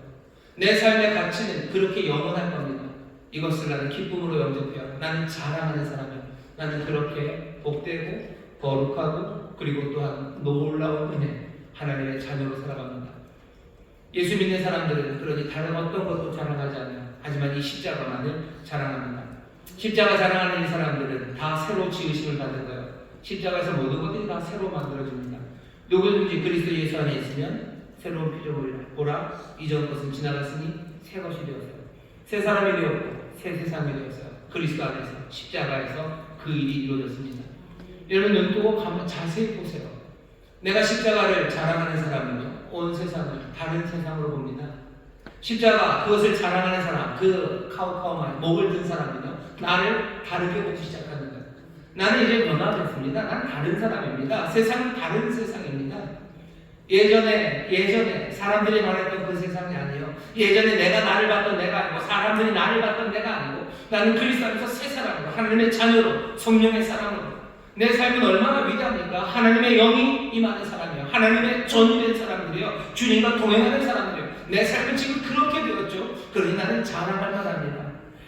내 삶의 가치는 그렇게 영원할 겁니다. 이것을 나는 기쁨으로 영접해요. 나는 자랑하는 사람이에요. 나는 그렇게 복되고 거룩하고 그리고 또한 놀라운 은혜, 하나님의 자녀로 살아갑니다. 예수 믿는 사람들은 그러니 다른 어떤 것도 자랑하지 않아요. 하지만 이 십자가만을 자랑합니다. 십자가 자랑하는 이 사람들은 다 새로 지으심을 받은 거예요. 십자가에서 모든 것들이 다 새로 만들어집니다. 누구든지 그리스도 예수 안에 있으면 새로운 피조물이라. 보라, 이전 것은 지나갔으니 새 것이 되었어요. 새 사람이 되었고 새 세상이 되었어요. 그리스도 안에서 십자가에서 그 일이 이루어졌습니다. 여러분 눈 뜨고 가만 자세히 보세요. 내가 십자가를 자랑하는 사람은요, 온 세상을 다른 세상으로 봅니다. 십자가, 그것을 자랑하는 사람, 그 카우카우만 목을 든 사람은요, 나를 다르게 보기 시작하는 거예요. 나는 이제 변화됐습니다. 난 다른 사람입니다. 세상은 다른 세상입니다. 예전에 사람들이 말했던 그 세상이 아니에요. 예전에 내가 나를 봤던 내가 아니고 사람들이 나를 봤던 내가 아니고 나는 그리스도 안에서 새 사람으로, 하나님의 자녀로, 성령의 사람으로. 내 삶은 얼마나 위대합니까? 하나님의 영이 임하는 사람이에요. 하나님의 전된 사람들이요. 주님과 동행하는 사람들이에요. 내 삶은 지금 그렇게 되었죠. 그러니 나는 자랑할 만합니다.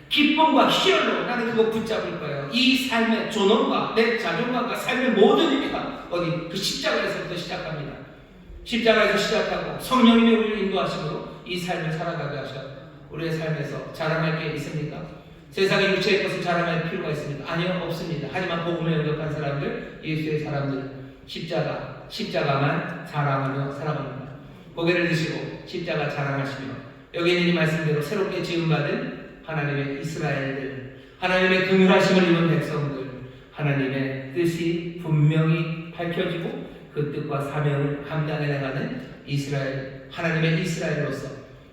기쁨과 희열로 나는 그거 붙잡을 거예요. 이 삶의 존엄과 내 자존감과 삶의 모든 의미가 어디 그 십자가에서부터 시작합니다. 십자가에서 시작하고 성령님이 우리를 인도하심으로 이 삶을 살아가게 하셔. 우리의 삶에서 자랑할 게 있습니까? 세상의 육체의 것을 자랑할 필요가 있습니까? 아니요, 없습니다. 하지만 복음을 영접한 사람들, 예수의 사람들, 십자가만 자랑하며 살아갑니다. 고개를 드시고 십자가 자랑하시며 여기 있는 이 말씀대로 새롭게 지음받은 하나님의 이스라엘들, 하나님의 긍휼하심을 입은 백성들, 하나님의 뜻이 분명히 밝혀지고 그 뜻과 사명을 감당해 나가는 이스라엘, 하나님의 이스라엘로서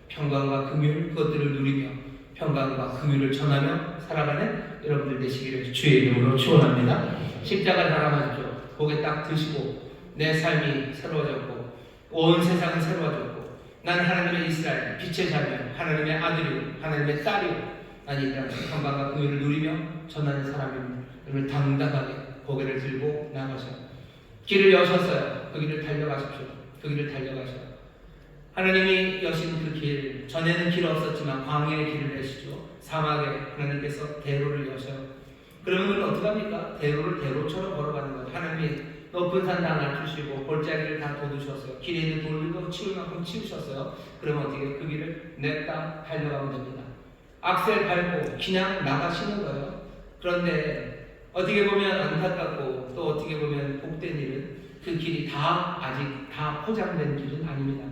평강과 긍휼 그것들을 누리며 평강과 긍휼을 전하며 살아가는 여러분들 되시기를 주의 이름으로 축원합니다. 십자가 자랑하십시오. 고개 딱 드시고 내 삶이 새로워졌고 온 세상은 새로워졌고 나는 하나님의 이스라엘, 빛의 자녀, 하나님의 아들이요, 하나님의 딸이요, 나는 이 땅에서 평강과 긍휼을 누리며 전하는 사람입니다. 여러분 당당하게 고개를 들고 나가셔. 길을 여셨어요. 그 길을 달려가십시오. 그 길을 달려가셔. 하나님이 여신 그 길, 전에는 길 없었지만 광야의 길을 내시죠. 사막에 하나님께서 대로를 여셔요. 그러면 우리는 어떻게 합니까? 대로를 대로처럼 걸어가는 거예요. 하나님이 높은 산 다 낮추시고 골짜기를 다 돋우셨어요. 길에 있는 돌들도 치울 만큼 치우셨어요. 그러면 어떻게 그 길을 냈다 달려가면 됩니다. 악셀 밟고 그냥 나가시는 거예요. 그런데 어떻게 보면 안타깝고 또 어떻게 보면 복된 일은 그 길이 아직 다 포장된 길은 아닙니다.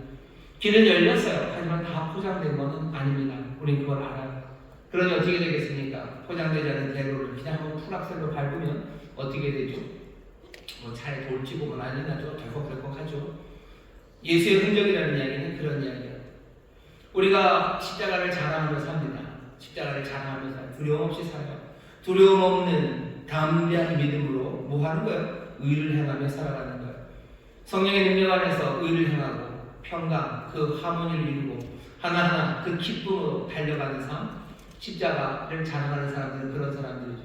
길은 열렸어요. 하지만 다 포장된 것은 아닙니다. 우린 그걸 알아요. 그러니 어떻게 되겠습니까? 포장되지 않은 대로를 그냥 한번 풀악셀로 밟으면 어떻게 되죠? 뭐 차에 돌치고 뭐 난리 나죠. 덜컥덜컥하죠. 예수의 흔적이라는 이야기는 그런 이야기예요. 우리가 십자가를 자랑하며 삽니다. 십자가를 자랑하며 살아요. 두려움 없이 살아요. 두려움 없는 담대한 믿음으로 뭐 하는 거예요? 의를 행하며 살아가는 거예요. 성령의 능력 안에서 의를 행하고 평강, 그 하모니를 이루고 하나하나 그 기쁨으로 달려가는 삶, 십자가를 자랑하는 사람들은 그런 사람들이죠.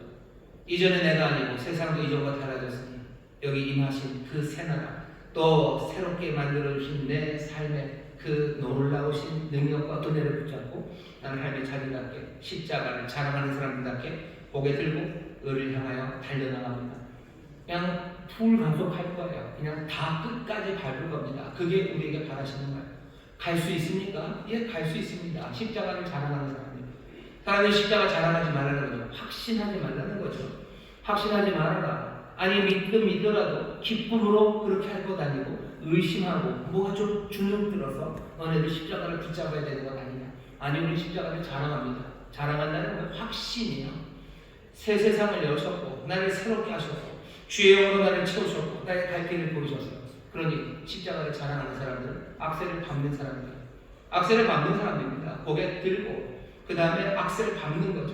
이전에 내가 아니고 세상도 이전과 달라졌으니 여기 임하신 그 새나라, 또 새롭게 만들어주신 내 삶의 그 놀라우신 능력과 은혜를 붙잡고 나는 삶의 자기답게 십자가를 자랑하는 사람들답게 고개 들고 의를 향하여 달려나갑니다. 그냥 불간속할 거예요. 그냥 다 끝까지 밟을 겁니다. 그게 우리에게 바라시는 거예요. 갈 수 있습니까? 예, 갈 수 있습니다. 십자가를 자랑하는 사람들. 사람들이 십자가 자랑하지 말라는 거죠. 확신하지 말라는 거죠. 확신하지 말아라. 아니 믿더라도 기쁨으로 그렇게 할 것 아니고 의심하고 뭐가 좀 주눅들어서 너네들 십자가를 붙잡아야 되는 것 아니냐. 아니 우리 십자가를 자랑합니다. 자랑한다는 건 확신이에요. 새 세상을 여셨고 나를 새롭게 하셨고 주의 영으로 나를 채우셨고 나의 갈 길을 보이셨어요. 그러니 십자가를 자랑하는 사람들은 악셀을 밟는 사람들, 악셀을 밟는 사람들입니다. 고개 들고 그 다음에 악셀을 밟는 거죠.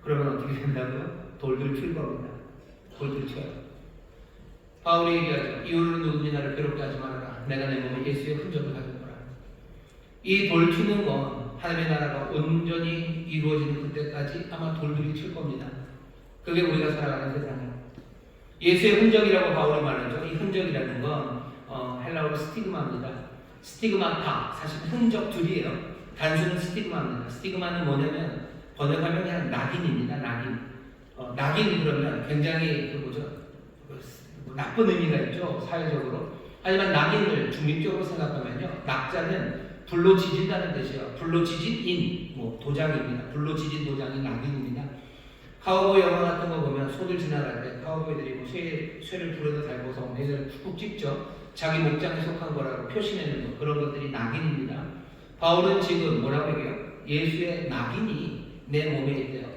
그러면 어떻게 된다고요? 돌들 튈 겁니다. 돌들 튀어요. 바울이 얘기하죠. 이후로는 누구든지 나를 괴롭게 하지 말아라. 내가 내 몸에 예수의 흔적을 가진 거라. 이 돌 튀는 건 하나님의 나라가 온전히 이루어지는 그때까지 아마 돌들이 튈 겁니다. 그게 우리가 살아가는 세상이에요. 예수의 흔적이라고 바울이 말하죠. 이 흔적이라는 건 헬라어로 스티그마입니다. 스티그마타, 사실 흔적들이에요. 단순한 스티그마입니다. 스티그마는 뭐냐면 번역하면 그냥 낙인입니다. 낙인. 낙인 그러면 굉장히 나쁜 의미가 있죠. 사회적으로. 하지만 낙인을 중립적으로 생각하면요. 낙자는 불로 지진다는 뜻이에요. 불로 지진 인, 도장입니다. 불로 지진 도장이 낙인입니다. 카우보이 영화 같은 거 보면 소들 지나갈 때 카우보이들이 쇠를 불에다 달고서 얘를 쿡쿡 찍죠. 자기 목장에 속한 거라고 표시내는 거, 그런 것들이 낙인입니다. 바울은 지금 뭐라고 얘기해요? 예수의 낙인이 내 몸에 있대요.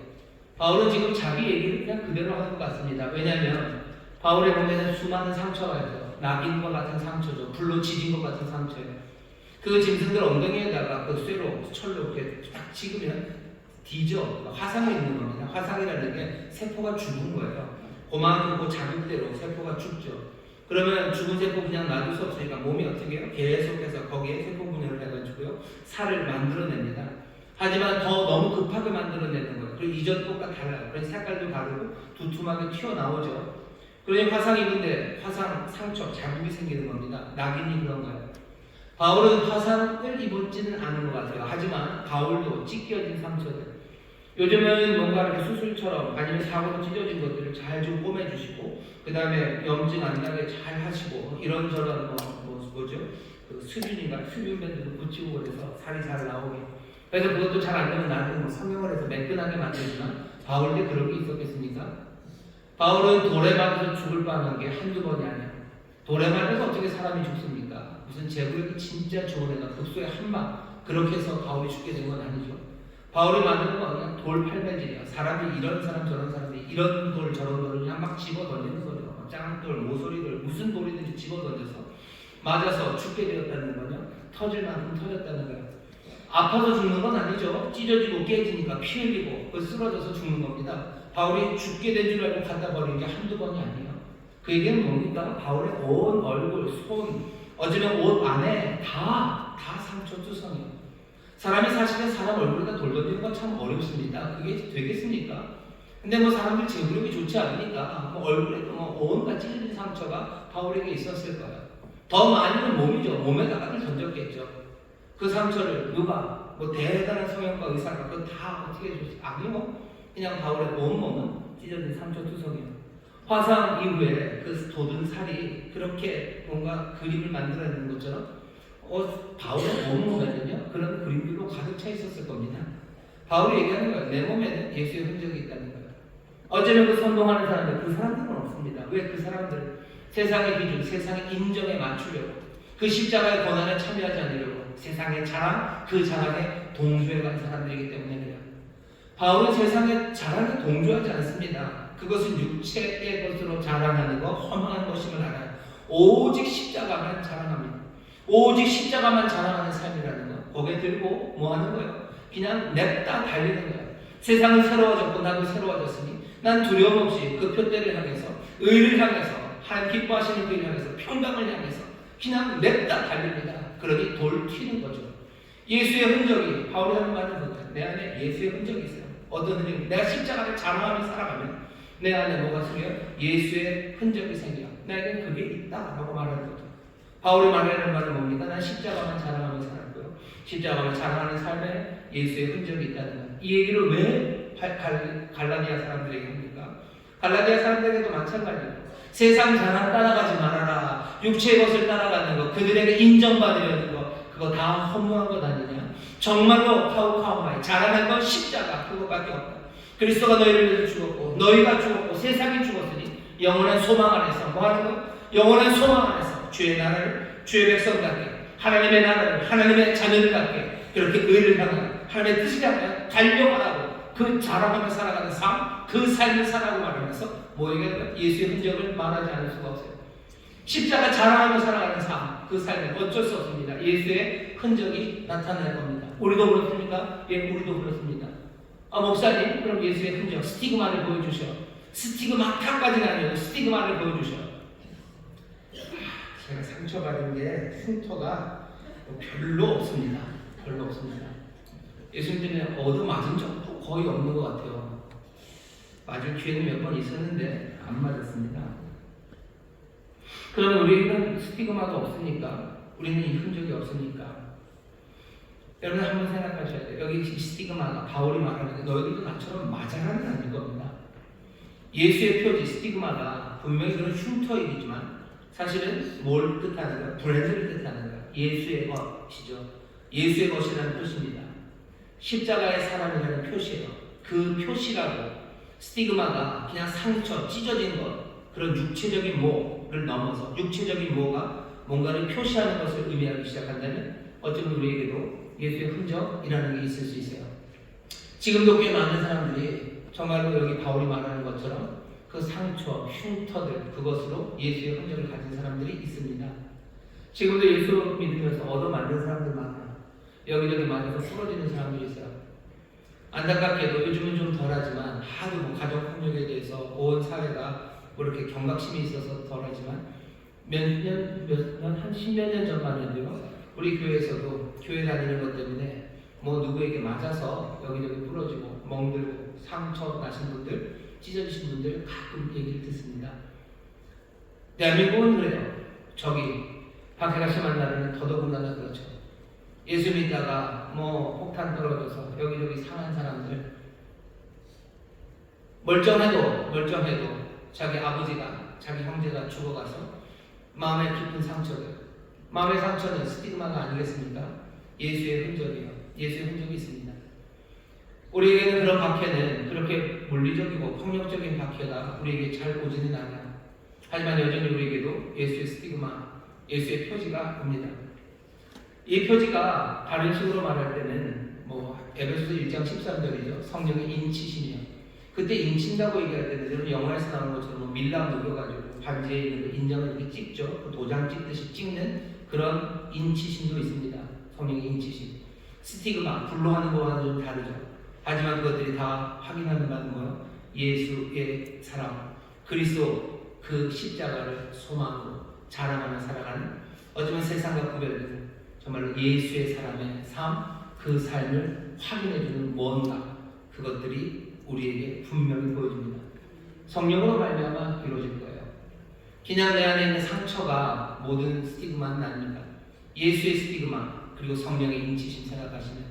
바울은 지금 자기 얘기를 그냥 그대로 하는 것 같습니다. 왜냐하면 바울의 몸에는 수많은 상처가 있어요. 낙인과 같은 상처죠. 불로 지진 것 같은 상처예요. 그 짐승들 엉덩이에다가 그 쇠로 철로 이렇게 딱 찍으면 뒤져 화상이 있는 겁니다. 화상이라는 게 세포가 죽은 거예요. 그만큼 그 자극대로 세포가 죽죠. 그러면 죽은 세포 그냥 놔둘 수 없으니까 몸이 어떻게 해요? 계속해서 거기에 세포 분해를 해가지고요 살을 만들어냅니다. 하지만 더 너무 급하게 만들어내는 거예요. 그리고 이전것과 달라요. 그래서 색깔도 다르고 두툼하게 튀어나오죠. 그러니 화상 입은데 화상, 상처, 자국이 생기는 겁니다. 낙인이 그런 거예요. 바울은 화상을 입었지는 않은 것 같아요. 하지만 바울도 찢겨진 상처들, 요즘은 뭔가 이렇게 수술처럼 아니면 사고로 찢어진 것들을 잘 좀 꿰매주시고 그 다음에 염증 안 나게 잘 하시고 이런저런 그 수준인가 수준밴드도 붙이고 그래서 살이 잘 나오게. 그래서 그것도 잘 안 되면 나중에 성형을 해서 매끈하게 만들지만 바울도 그런 게 있었겠습니까? 바울은 돌에 맞아서 죽을 뻔한 게 한두 번이 아니에요. 돌에 맞아서 어떻게 사람이 죽습니까? 무슨 제구력이 진짜 좋은 애가 급소에 한 방 그렇게 해서 바울이 죽게 된 건 아니죠. 바울이 만드는 건 그냥 돌 팔매질이야. 사람이 이런 사람 저런 사람이 이런 돌 저런 돌을 그냥 막 집어 던지는 소리가 짱돌 모서리들 무슨 돌이든지 집어 던져서 맞아서 죽게 되었다는 거냐? 터질 만큼 터졌다는 거야. 아파서 죽는 건 아니죠. 찢어지고 깨지니까 피 흘리고 쓰러져서 죽는 겁니다. 바울이 죽게 된 줄 알고 갖다 버린 게 한두 번이 아니에요. 그 얘기는 뭡니까? 바울의 온 얼굴, 손, 어쩌면 옷 안에 다 상처투성이에요. 사람이 사실은 사람 얼굴에다 돌 던지는 건 참 어렵습니다. 그게 되겠습니까? 근데 사람들 제구력이 좋지 않으니까 얼굴에도 온갖 찢어진 상처가 바울에게 있었을 거예요. 더 많이는 몸이죠. 몸에다가 던졌겠죠. 그 상처를 누가 대단한 성형과 의사가 그거 다 어떻게 해줬지? 아니요. 그냥 바울의 온몸은 찢어진 상처투성이에요. 화상 이후에 그 돋은 살이 그렇게 뭔가 그림을 만들어내는 것처럼 바울의 온몸에는요 그런 그림들로 가득 차 있었을 겁니다. 바울이 얘기하는 거예요. 내 몸에는 예수의 흔적이 있다는 거예요. 어쩌면 그 선동하는 사람들, 그 사람들은 없습니다. 왜? 그 사람들 세상의 기준, 세상의 인정에 맞추려고, 그 십자가의 고난에 참여하지 않으려고 세상의 자랑, 그 자랑에 동조해 간 사람들이기 때문에 그래요. 바울은 세상의 자랑에 동조하지 않습니다. 그것은 육체의 것으로 자랑하는 것, 허망한 것임을 알아요. 오직 십자가만 자랑합니다. 오직 십자가만 자랑하는 삶이라는 거. 고개 들고 뭐 하는 거예요? 그냥 냅다 달리는 거예요. 세상은 새로워졌고 나도 새로워졌으니 난 두려움 없이 그 표대를 향해서, 의를 향해서, 하나님 기뻐하시는 그 일을 향해서, 평강을 향해서 그냥 냅다 달립니다. 그러니 돌 튀는 거죠. 예수의 흔적이, 바울이 하는 말은 뭐냐? 내 안에 예수의 흔적이 있어요. 어떤 흔적이? 내가 십자가를 자랑하며 살아가면 내 안에 뭐가 생겨요? 예수의 흔적이 생겨요. 나에겐 그게 있다라고 말하는 거죠. 바울이 말하는 말은 뭡니까? 난 십자가만 자랑하며 살았고요. 십자가만 자랑하는 삶에 예수의 흔적이 있다는 거예요. 이 얘기를 왜 갈라디아 사람들에게 합니까? 갈라디아 사람들에게도 마찬가지예요. 세상 자랑 따라가지 말아라. 육체의 것을 따라가는 것, 그들에게 인정받으려는 것, 그거 다 허무한 것 아니냐? 정말로 카우카우마이 자랑할 건 십자가, 그거밖에 없다. 그리스도가 너희를 위해서 죽었고, 너희가 죽었고, 세상이 죽었으니 영원한 소망 안에서 뭐 하는 거? 영원한 소망 안에서 주의 나라를, 주의 백성답게, 하나님의 나라를, 하나님의 자녀를 갖게, 그렇게 의를 향하여 하나님의 뜻을 향하여 달려가라고, 그 자랑하며 살아가는 삶, 그 삶을 살아가고 말하면서 뭐에게 예수의 흔적을 말하지 않을 수가 없어요. 십자가 자랑하며 살아가는 삶, 그 삶은 어쩔 수 없습니다. 예수의 흔적이 나타날 겁니다. 우리도 그렇습니까? 예, 우리도 그렇습니다. 목사님, 그럼 예수의 흔적, 스티그마를 보여주셔. 스티그마타까지는 아니어도 스티그마를 보여주셔. 제가 상처받은 게 흉터가 별로 없습니다. 별로 없습니다. 예수님 때문에 얻어맞은 적도 거의 없는 것 같아요. 맞을 기회는 몇 번 있었는데 안 맞았습니다. 그러면 우리는 스티그마가 없으니까, 우리는 이 흔적이 없으니까, 여러분 한번 생각하셔야 돼요. 여기 스티그마가 바울이 말하는데 너희들도 나처럼 맞아라는 아닐 겁니다. 예수의 표지 스티그마가 분명히 그런 흉터이겠지만 사실은 뭘 뜻하는 거야? 브랜드를 뜻하는 거야. 예수의 것이죠. 예수의 것이라는 뜻입니다. 십자가의 사람이라는 표시예요. 그 표시라고 스티그마가 그냥 상처, 찢어진 것, 그런 육체적인 모를 넘어서 육체적인 모가 뭔가를 표시하는 것을 의미하기 시작한다면 어쩌면 우리에게도 예수의 흔적이라는 게 있을 수 있어요. 지금도 꽤 많은 사람들이 정말로 여기 바울이 말하는 것처럼 그 상처, 흉터들, 그것으로 예수의 흔적을 가진 사람들이 있습니다. 지금도 예수 믿으면서 얻어맞는 사람들 많아요. 여기저기 맞아서 쓰러지는 사람들이 있어요. 안타깝게도 요즘은 좀 덜하지만 하도 뭐 가정폭력에 대해서 온 사회가 뭐 이렇게 경각심이 있어서 덜하지만 한 십몇 년 전만 해도요, 우리 교회에서도 교회 다니는 것 때문에 뭐 누구에게 맞아서 여기저기 부러지고 멍들고 상처 나신 분들, 찢어지신 분들 가끔 얘기를 듣습니다. 대한민국은 그래요. 저기 박해가 심한 나라는 더더군다나 그렇죠. 예수 믿다가 뭐 폭탄 떨어져서 여기저기 상한 사람들, 멀쩡해도 자기 아버지가, 자기 형제가 죽어가서 마음에 깊은 상처들, 마음의 상처는 스티그마가 아니겠습니까? 예수의 흔적이에요. 예수의 흔적이 있습니다. 우리에게는 그런 박해는 그렇게 물리적이고 폭력적인 박해가 우리에게 잘 오지는 않아요. 하지만 여전히 우리에게도 예수의 스티그마, 예수의 표지가 옵니다. 이 표지가 다른 식으로 말할 때는 뭐 에베소서 1장 13절이죠. 성령의 인치심이요. 그때 인친다고 얘기할 때는 여러분 영화에서 나오는 것처럼 밀랍 녹여가지고 반지에 있는 그 인장을 이렇게 찍죠. 그 도장 찍듯이 찍는 그런 인치심도 있습니다. 성령의 인치심. 스티그마, 불로 하는 거와는 좀 다르죠. 하지만 그것들이 다 확인하는 바는 뭐예요? 예수의 사랑, 그리스도 그 십자가를 소망으로 자랑하며 살아가는, 어쩌면 세상과 구별되는 정말로 예수의 사람의 삶, 그 삶을 확인해주는 뭔가, 그것들이 우리에게 분명히 보여줍니다. 성령으로 말미암아 이루어질 거예요. 그냥 내 안에 있는 상처가 모든 스티그마는 아닙니다. 예수의 스티그마, 그리고 성령의 인치심 생각하시면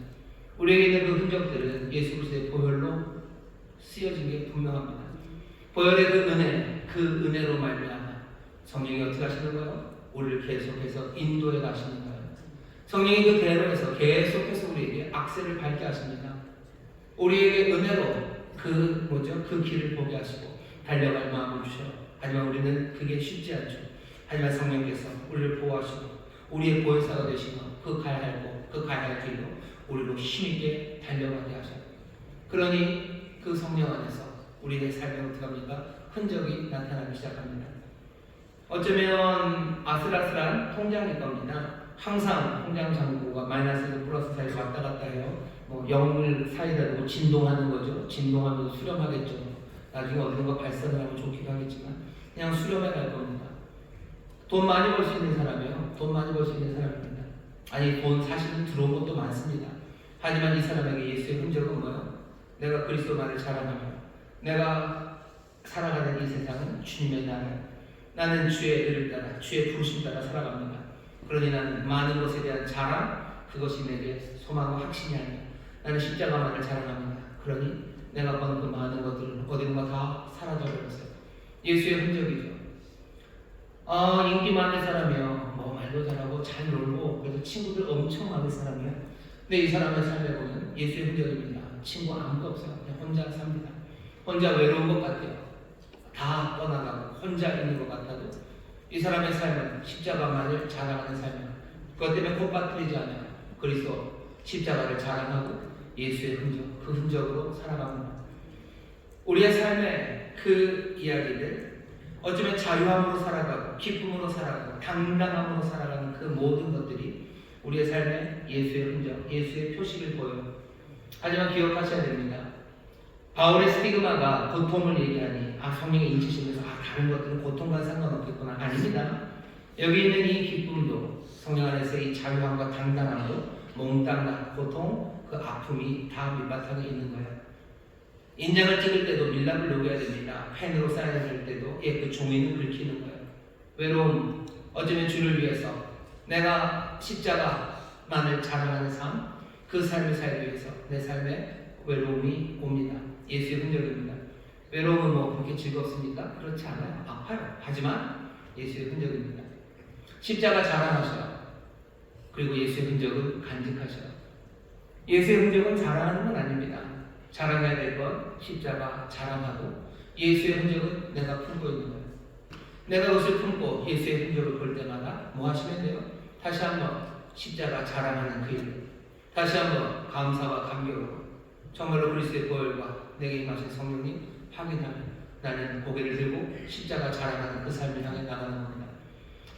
우리에게 있는 그 흔적들은 예수 그리스도의 보혈로 쓰여진 게 분명합니다. 보혈의 그 은혜로 말미암아 성령이 어떻게 하시는 거예요? 우리를 계속해서 인도해 가시는 거예요. 성령이 그 대로에서 계속해서 우리에게 악세를 밟게 하십니다. 우리에게 은혜로 그 길을 보게 하시고 달려갈 마음을 주셔요. 하지만 우리는 그게 쉽지 않죠. 하지만 성령께서 우리를 보호하시고 우리의 보혜사가 되시며 그 가야 할 길로 우리로 힘있게 달려가게 하셔요. 그러니 그 성령 안에서 우리의 삶에 어떻게 합니까? 흔적이 나타나기 시작합니다. 어쩌면 아슬아슬한 통장일 겁니다. 항상 통장 잔고가 마이너스에서 플러스 사이로 왔다 갔다 해요. 뭐 0을 사이다 두고 진동하는 거죠. 진동하면서 수렴하겠죠. 나중에 어디론가 발산을 하면 좋기도 하겠지만 그냥 수렴해 갈 겁니다. 돈 많이 벌 수 있는 사람이요. 돈 많이 벌 수 있는 사람입니다. 아니 돈 사실은 들어온 것도 많습니다. 하지만 이 사람에게 예수의 흔적은 뭐예요? 내가 그리스도만을 자랑하며 내가 살아가는 이 세상은 주님의 나라. 나는 주의 의를 따라 주의 부르심 따라 살아갑니다. 그러니 나는 많은 것에 대한 자랑 그것이 내게 소망과 확신이 아니야. 나는 십자가만을 자랑합니다. 그러니 내가 번 그 많은 것들을 어디론가 다 사라져버렸어요. 예수의 흔적이죠. 인기 많은 사람이요. 뭐 말도 잘하고 잘 놀고 그래서 친구들 엄청 많은 사람이요. 근데 이 사람의 삶에 보면 예수의 흔적입니다. 친구 아무도 없어요. 그냥 혼자 삽니다. 혼자 외로운 것 같아요. 다 떠나가고 혼자 있는 것 같아도 이 사람의 삶은 십자가만을 자랑하는 삶이에요. 그것 때문에 곧 빠뜨리지 않아요. 그리스도 십자가를 자랑하고 예수의 흔적, 그 흔적으로 살아갑니다. 우리의 삶의 그 이야기들 어쩌면 자유함으로 살아가고 기쁨으로 살아가고 당당함으로 살아가는 그 모든 것들이 우리의 삶에 예수의 흔적, 예수의 표식을 보여요. 하지만 기억하셔야 됩니다. 바울의 스티그마가 고통을 얘기하니 성령의 인치심에서 다른 것들은 고통과 상관없겠구나. 아닙니다. 여기 있는 이 기쁨도 성령 안에서 이 자유함과 당당함도 몽땅 고통, 그 아픔이 다 밑바탕에 있는 거예요. 인장을 찍을 때도 밀랍을 녹여야 됩니다. 펜으로 사인을 할 때도 그 종이는 긁히는 거예요. 외로움, 어쩌면 주를 위해서 내가 십자가만을 자랑하는 삶, 그 삶을 살기 위해서 내 삶에 외로움이 옵니다. 예수의 흔적입니다. 외로움은 뭐 그렇게 즐겁습니까? 그렇지 않아요. 아파요. 하지만 예수의 흔적입니다. 십자가 자랑하셔요. 그리고 예수의 흔적은 간직하셔요. 예수의 흔적은 자랑하는 건 아닙니다. 자랑해야 될 건 십자가 자랑하고 예수의 흔적은 내가 품고 있는 거예요. 내가 그것을 품고 예수의 흔적을 볼 때마다 뭐 하시면 돼요? 다시 한번 십자가 자랑하는 그 일, 다시 한번 감사와 감격으로 정말로 그리스도의 보혈과 내게 임하신 성령님 확인하면 나는 고개를 들고 십자가 자랑하는 그 삶을 향해 나가는 겁니다.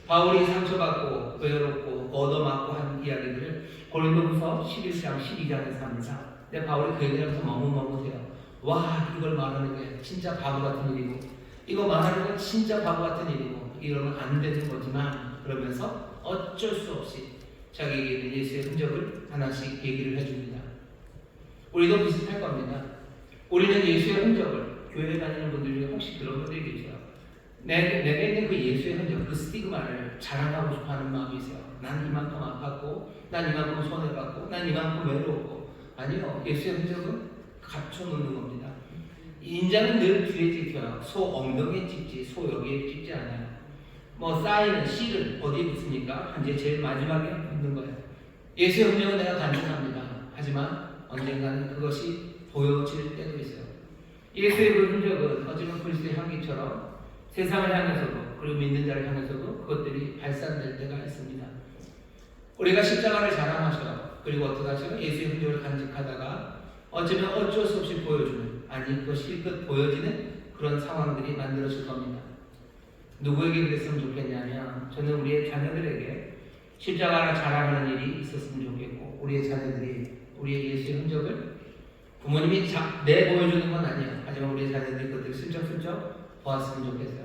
바울이 상처받고 외롭고 얻어맞고 한 이야기들을 고린도후서 11장 12장에서 합니다. 근데 바울이 그 얘기를 하면서 머뭇머뭇해요. 와, 이걸 말하는 게 진짜 바보 같은 일이고 이거 말하는 건 진짜 바보 같은 일이고 이러면 안 되는 거지만 그러면서 어쩔 수 없이 자기에게 예수의 흔적을 하나씩 얘기를 해줍니다. 우리도 비슷할 겁니다. 우리는 예수의 흔적을 교회 다니는 분들 중에 혹시 그런 분들이 계세요. 내가 있는 그 예수의 흔적, 그 스티그마를 자랑하고 싶어하는 마음이 있어요. 난 이만큼 아팠고, 난 이만큼 손해봤고, 난 이만큼 외로웠고. 아니요, 예수의 흔적은 갖춰놓는 겁니다. 인자는 늘 뒤에 찍혀요. 소 엉덩이에 찍지, 소 여기에 찍지 않아요. 뭐 사인은 실은 어디에 붙습니까? 이제 제일 마지막에 붙는 거예요. 예수의 흔적은 내가 간직합니다. 하지만 언젠가는 그것이 보여질 때도 있어요. 예수의 그 흔적은 어쩌면 그리스도의 향기처럼 세상을 향해서도 그리고 믿는 자를 향해서도 그것들이 발산될 때가 있습니다. 우리가 십자가를 자랑하셔요. 그리고 어떻게 하셔요? 예수의 흔적을 간직하다가 어쩌면 어쩔 수 없이 보여주는, 아니 그것이 실컷 보여지는 그런 상황들이 만들어질 겁니다. 누구에게 그랬으면 좋겠냐면 저는 우리의 자녀들에게 십자가를 자랑하는 일이 있었으면 좋겠고 우리의 자녀들이 우리의 예수의 흔적을 부모님이 내보여주는 건 아니에요. 하지만 우리의 자녀들이 그것을 슬쩍슬쩍 보았으면 좋겠어요.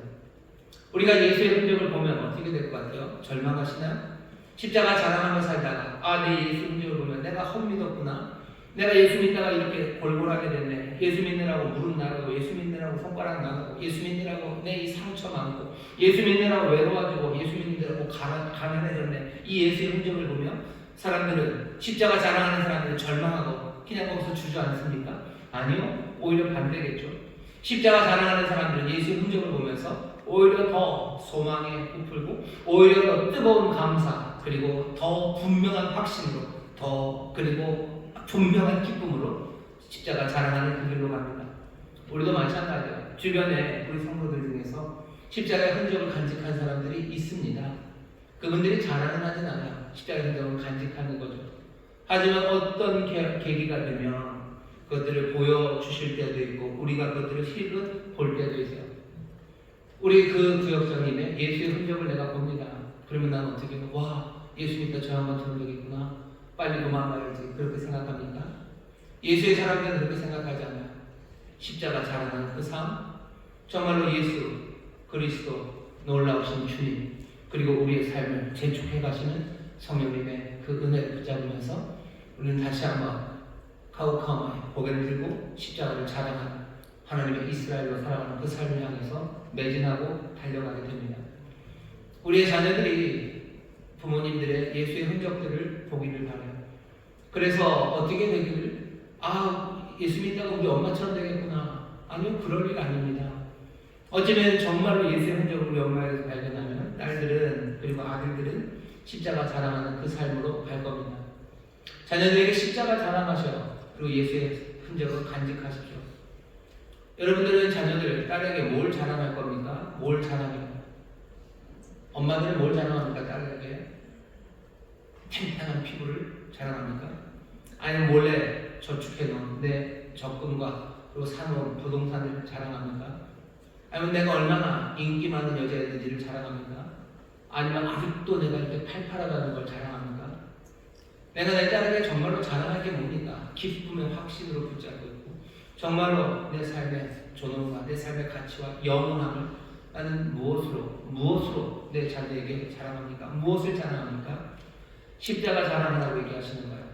우리가 예수의 흔적을 보면 어떻게 될 것 같아요? 절망하시나요? 십자가 자랑하며 살다가 내 예수 흔적을 보면 내가 헛 믿었구나. 내가 예수 믿다가 이렇게 골골하게 됐네. 예수 믿느라고 무릎 나르고 예수 믿느라고 손가락 나르고 예수 믿느라고 내 이 상처 많고 예수 믿느라고 외로워지고 예수 믿느라고 가난해졌네. 이 예수의 흔적을 보면 사람들은 십자가 자랑하는 사람들은 절망하고 그냥 거기서 주저앉습니까? 아니요. 오히려 반대겠죠. 십자가 자랑하는 사람들은 예수의 흔적을 보면서 오히려 더 소망에 부풀고 오히려 더 뜨거운 감사 그리고 더 분명한 확신으로 더 그리고 분명한 기쁨으로 십자가 자랑하는 그 길로 갑니다. 우리도 마찬가지예요. 주변에 우리 성도들 중에서 십자가의 흔적을 간직한 사람들이 있습니다. 그분들이 자랑은 하진 않아요. 십자가의 흔적을 간직하는 거죠. 하지만 어떤 계기가 되면 그것들을 보여주실 때도 있고 우리가 그것들을 실컷 볼 때도 있어요. 우리 그 구역장님의 예수의 흔적을 내가 봅니다. 그러면 난 어떻게 해요? 와, 예수 믿다 저 한번 저런 적 있구나. 빨리 도망가야지. 그렇게 생각합니까? 예수의 사람들은 그렇게 생각하지 않아요. 십자가 자랑하는 그 삶, 정말로 예수 그리스도 놀라우신 주님, 그리고 우리의 삶을 재촉해 가시는 성령님의 그 은혜를 붙잡으면서 우리는 다시 한번 가우카마에 고개를 들고 십자가를 자랑하는 하나님의 이스라엘로 살아가는 그 삶을 향해서 매진하고 달려가게 됩니다. 우리의 자녀들이 부모님들의 예수의 흔적들을 보기를 바라요. 그래서 어떻게 되기를, 예수 믿다가 우리 엄마처럼 되겠구나. 아니요, 그럴 일 아닙니다. 어쩌면 정말로 예수의 흔적을 우리 엄마에서 발견하면 딸들은, 그리고 아들들은 십자가 자랑하는 그 삶으로 갈 겁니다. 자녀들에게 십자가 자랑하셔. 그리고 예수의 흔적을 간직하십시오. 여러분들은 자녀들, 딸에게 뭘 자랑할 겁니까? 뭘 자랑해요? 엄마들은 뭘 자랑합니까? 딸에게 탱탱한 피부를 자랑합니까? 아니면 몰래 저축해 놓은 내 적금과 그리고 사놓은 부동산을 자랑합니까? 아니면 내가 얼마나 인기 많은 여자였는지를 자랑합니까? 아니면 아직도 내가 이렇게 팔팔하다는 걸 자랑합니까? 내가 내 딸에게 정말로 자랑할 게 뭡니까? 기쁨의 확신으로 붙잡고 있고 정말로 내 삶의 존엄과 내 삶의 가치와 영원함을 나는 무엇으로 내 자녀에게 자랑합니까? 무엇을 자랑합니까? 십자가 자랑하라고 얘기하시는 거예요.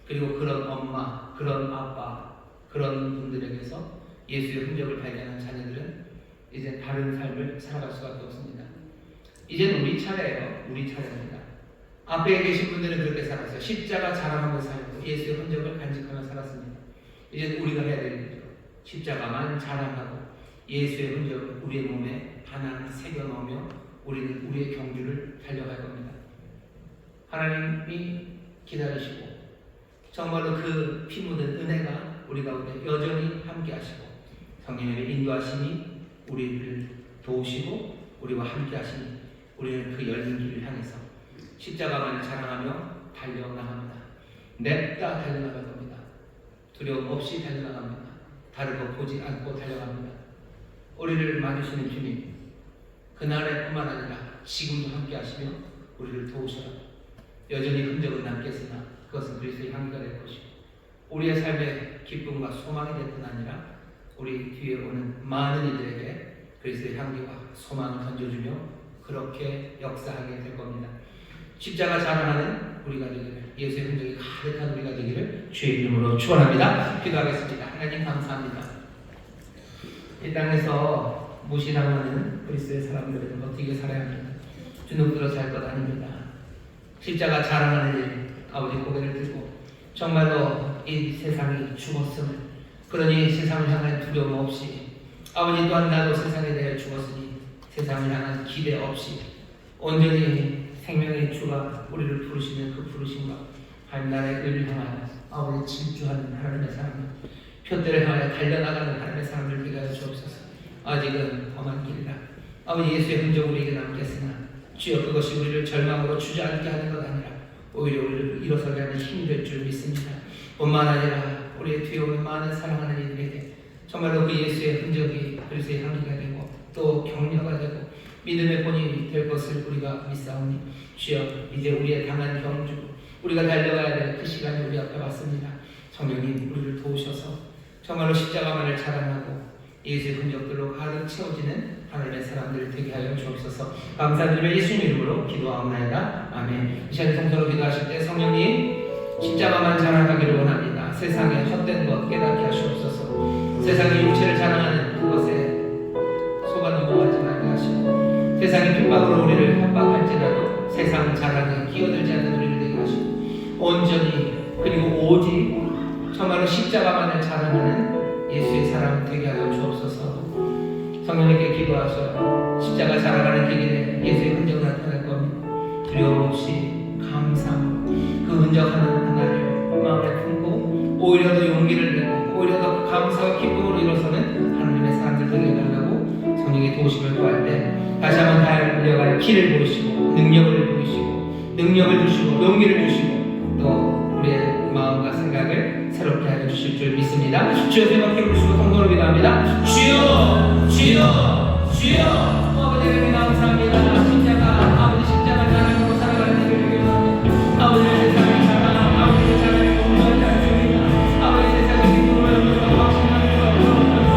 그리고 그런 엄마, 그런 아빠, 그런 분들에게서 예수의 흔적을 발견한 자녀들은 이제 다른 삶을 살아갈 수밖에 없습니다. 이제는 우리 차례예요. 우리 차례입니다. 앞에 계신 분들은 그렇게 살았어요. 십자가 자랑하며 살고 예수의 흔적을 간직하며 살았습니다. 이제 우리가 해야 될 일이죠. 십자가만 자랑하고 예수의 흔적을 우리의 몸에 하나하나 새겨 넣으며 우리는 우리의 경주를 달려갈 겁니다. 하나님이 기다리시고 정말로 그 피 묻은 은혜가 우리 가운데 여전히 함께 하시고 성령님의 인도하심이 우리를 도우시고 우리와 함께 하시니 우리는 그 열린 길을 향해서 십자가만을 자랑하며 달려나갑니다. 냅다 달려나갈 겁니다. 두려움 없이 달려나갑니다. 다른 거 보지 않고 달려갑니다. 우리를 맞으시는 주님, 그날의 뿐만 아니라 지금도 함께 하시며 우리를 도우셔라. 여전히 흔적은 남겠으나 그것은 그리스도의 향기가 될 것이고 우리의 삶의 기쁨과 소망이 될 뿐 아니라 우리 뒤에 오는 많은 이들에게 그리스도의 향기와 소망을 던져주며 그렇게 역사하게 될 겁니다. 십자가 자랑하는 우리가 되기를, 예수의 흔적이 가득한 우리가 되기를 주의 이름으로 축원합니다. 기도하겠습니다. 하나님 감사합니다. 이 땅에서 무시당하는 그리스도의 사람들은 어떻게 살아야 합니까? 주눅들어 살 것 아닙니다. 십자가 자랑하는 일, 아버지 고개를 들고 정말로 이 세상이 죽었음을, 그러니 세상을 향한 두려움 없이, 아버지 또한 나도 세상에 대해 죽었으니 세상을 향한 기대 없이 온전히 생명의 주가 우리를 부르시는 그 부르심과 하나님의 의를 향하여 아버지 질주하는 하나님의 사람들, 표대를 향하여 달려나가는 하나님의 사람들 되게 하여 주옵소서. 아직은 험한 길이라 아버지 예수의 흔적 우리에게 남겠으나 주여 그것이 우리를 절망으로 주저앉게 하는 것 아니라 오히려 우리를 일어서게 하는 힘이 될 줄 믿습니다. 뿐만 아니라 우리의 뒤에 오는 많은 사랑하는 이들에게 정말로 그 예수의 흔적이 그리스도의 향기가 되고 또 격려가 되고 믿음의 본이 될 것을 우리가 믿사오니 주여 이제 우리의 당한 경주, 우리가 달려가야 될 그 시간이 우리 앞에 왔습니다. 성령님 우리를 도우셔서 정말로 십자가만을 자랑하고 예수의 흔적들로 가득 채워지는 하나님의 사람들 되게 하여 주옵소서. 감사드리며 예수님 이름으로 기도하옵나이다. 아멘. 이 시간에 성도로 기도하실 때 성령님 십자가만 자랑하기를 원합니다. 세상의 헛된 것 깨닫게 하시옵소서. 세상의 육체를 자랑하는 그것에 속아 넘어가지 말게 하시고 세상의 핍박으로 우리를 협박할지라도 세상 자랑에 끼어들지 않는 우리를 되게 하시고 온전히 그리고 오직 정말로 십자가만을 자랑하는 예수의 사람 되게 하여 주옵소서. 성령님께 기도하셔 십자가 자랑하는 길에 예수의 흔적 나타날 겁니다. 두려움 없이 감사하고 그 흔적하는 하나님을 마음에 품고 오히려 더 용기를 내고 오히려 더 감사와 기쁨으로 일어서는 하나님의 사람들 되게 해달라고 성령의 도우심을 구할 때 다시 한번 달려갈 길을 보이시고 능력을 주시고 용기를 주시고 또 우리의 마음과 생각을 새롭게 하여 주실 줄 믿습니다. 주여 생각해 보시고 통독을 기도합니다. 주여 주여 주여 아버지 하나님 감사합니다. 십자가 자랑으로 살아가는 일을 기도합니다. 아버지 세상을 자랑하고 아버지 세상을 공부하지 않습니다. 아버지 세상의 기쁨을 확신하면서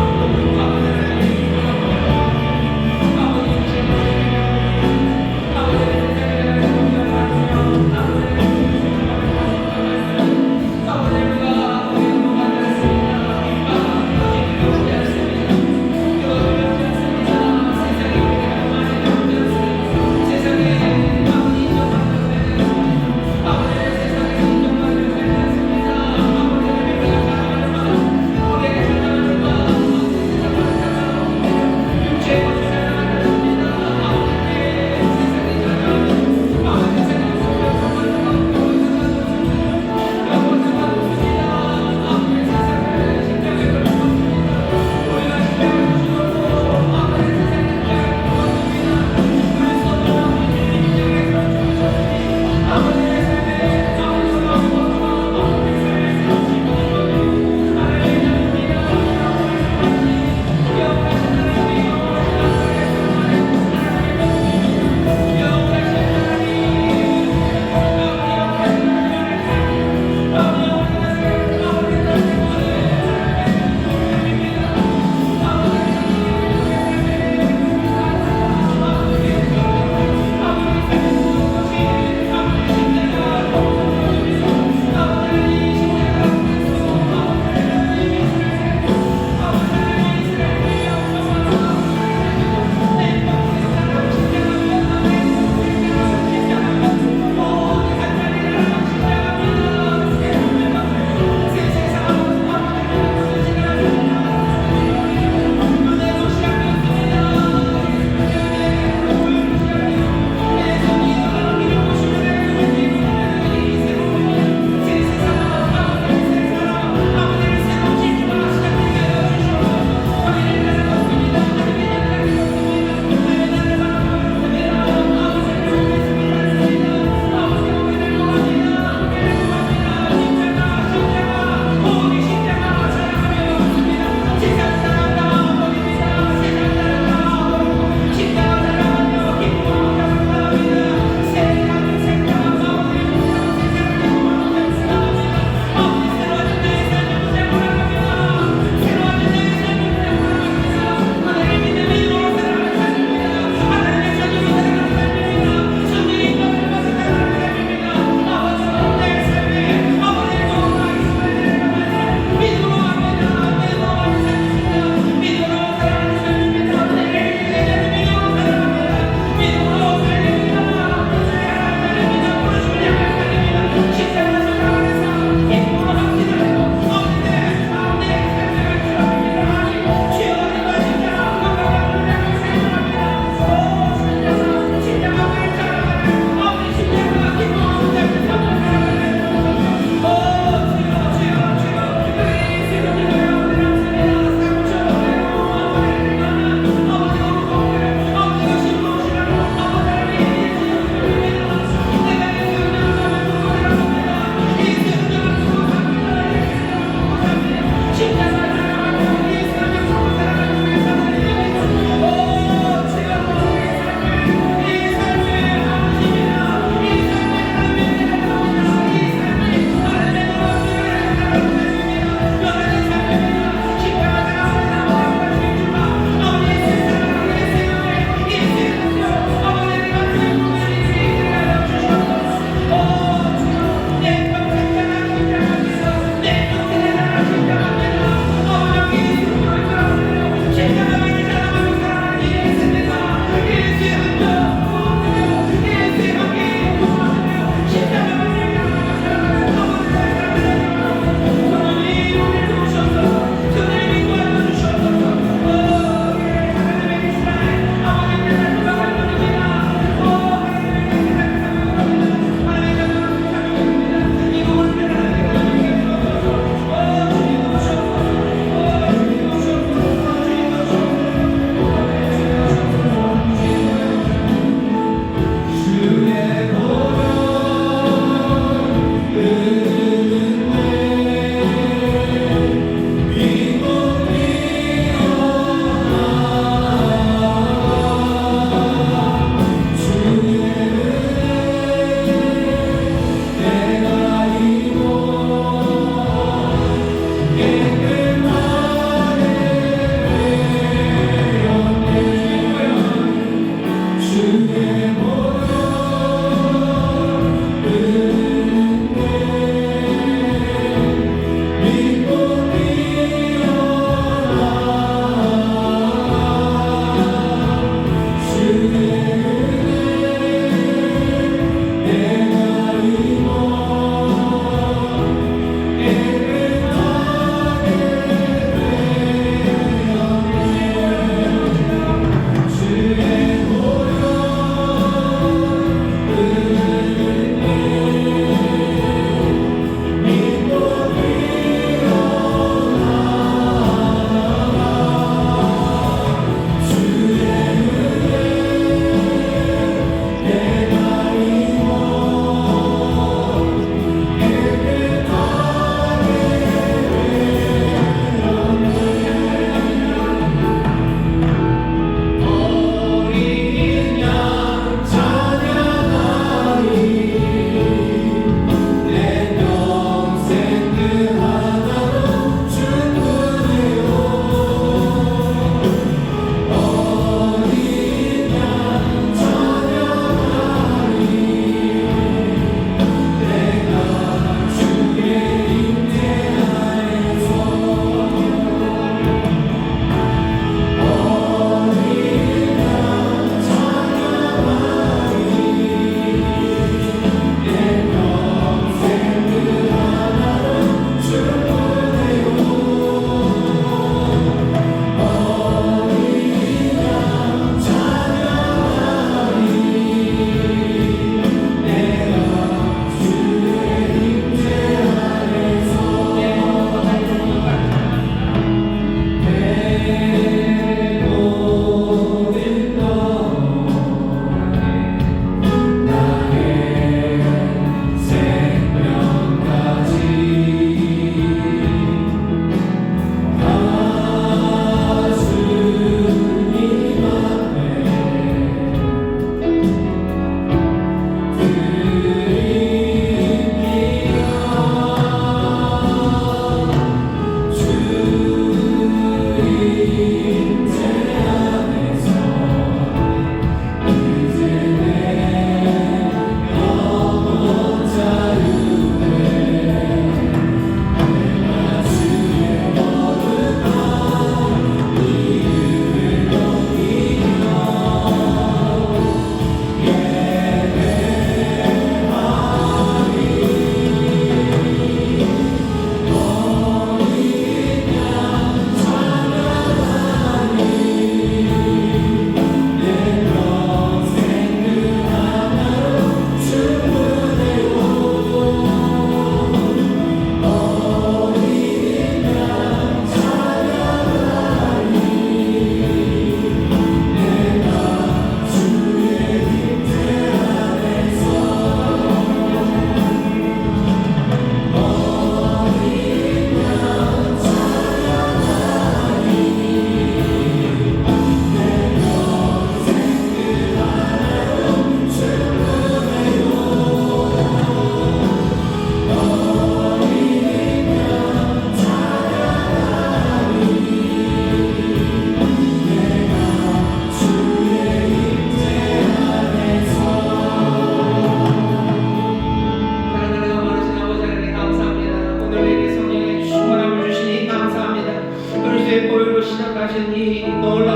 하신 이 놀라운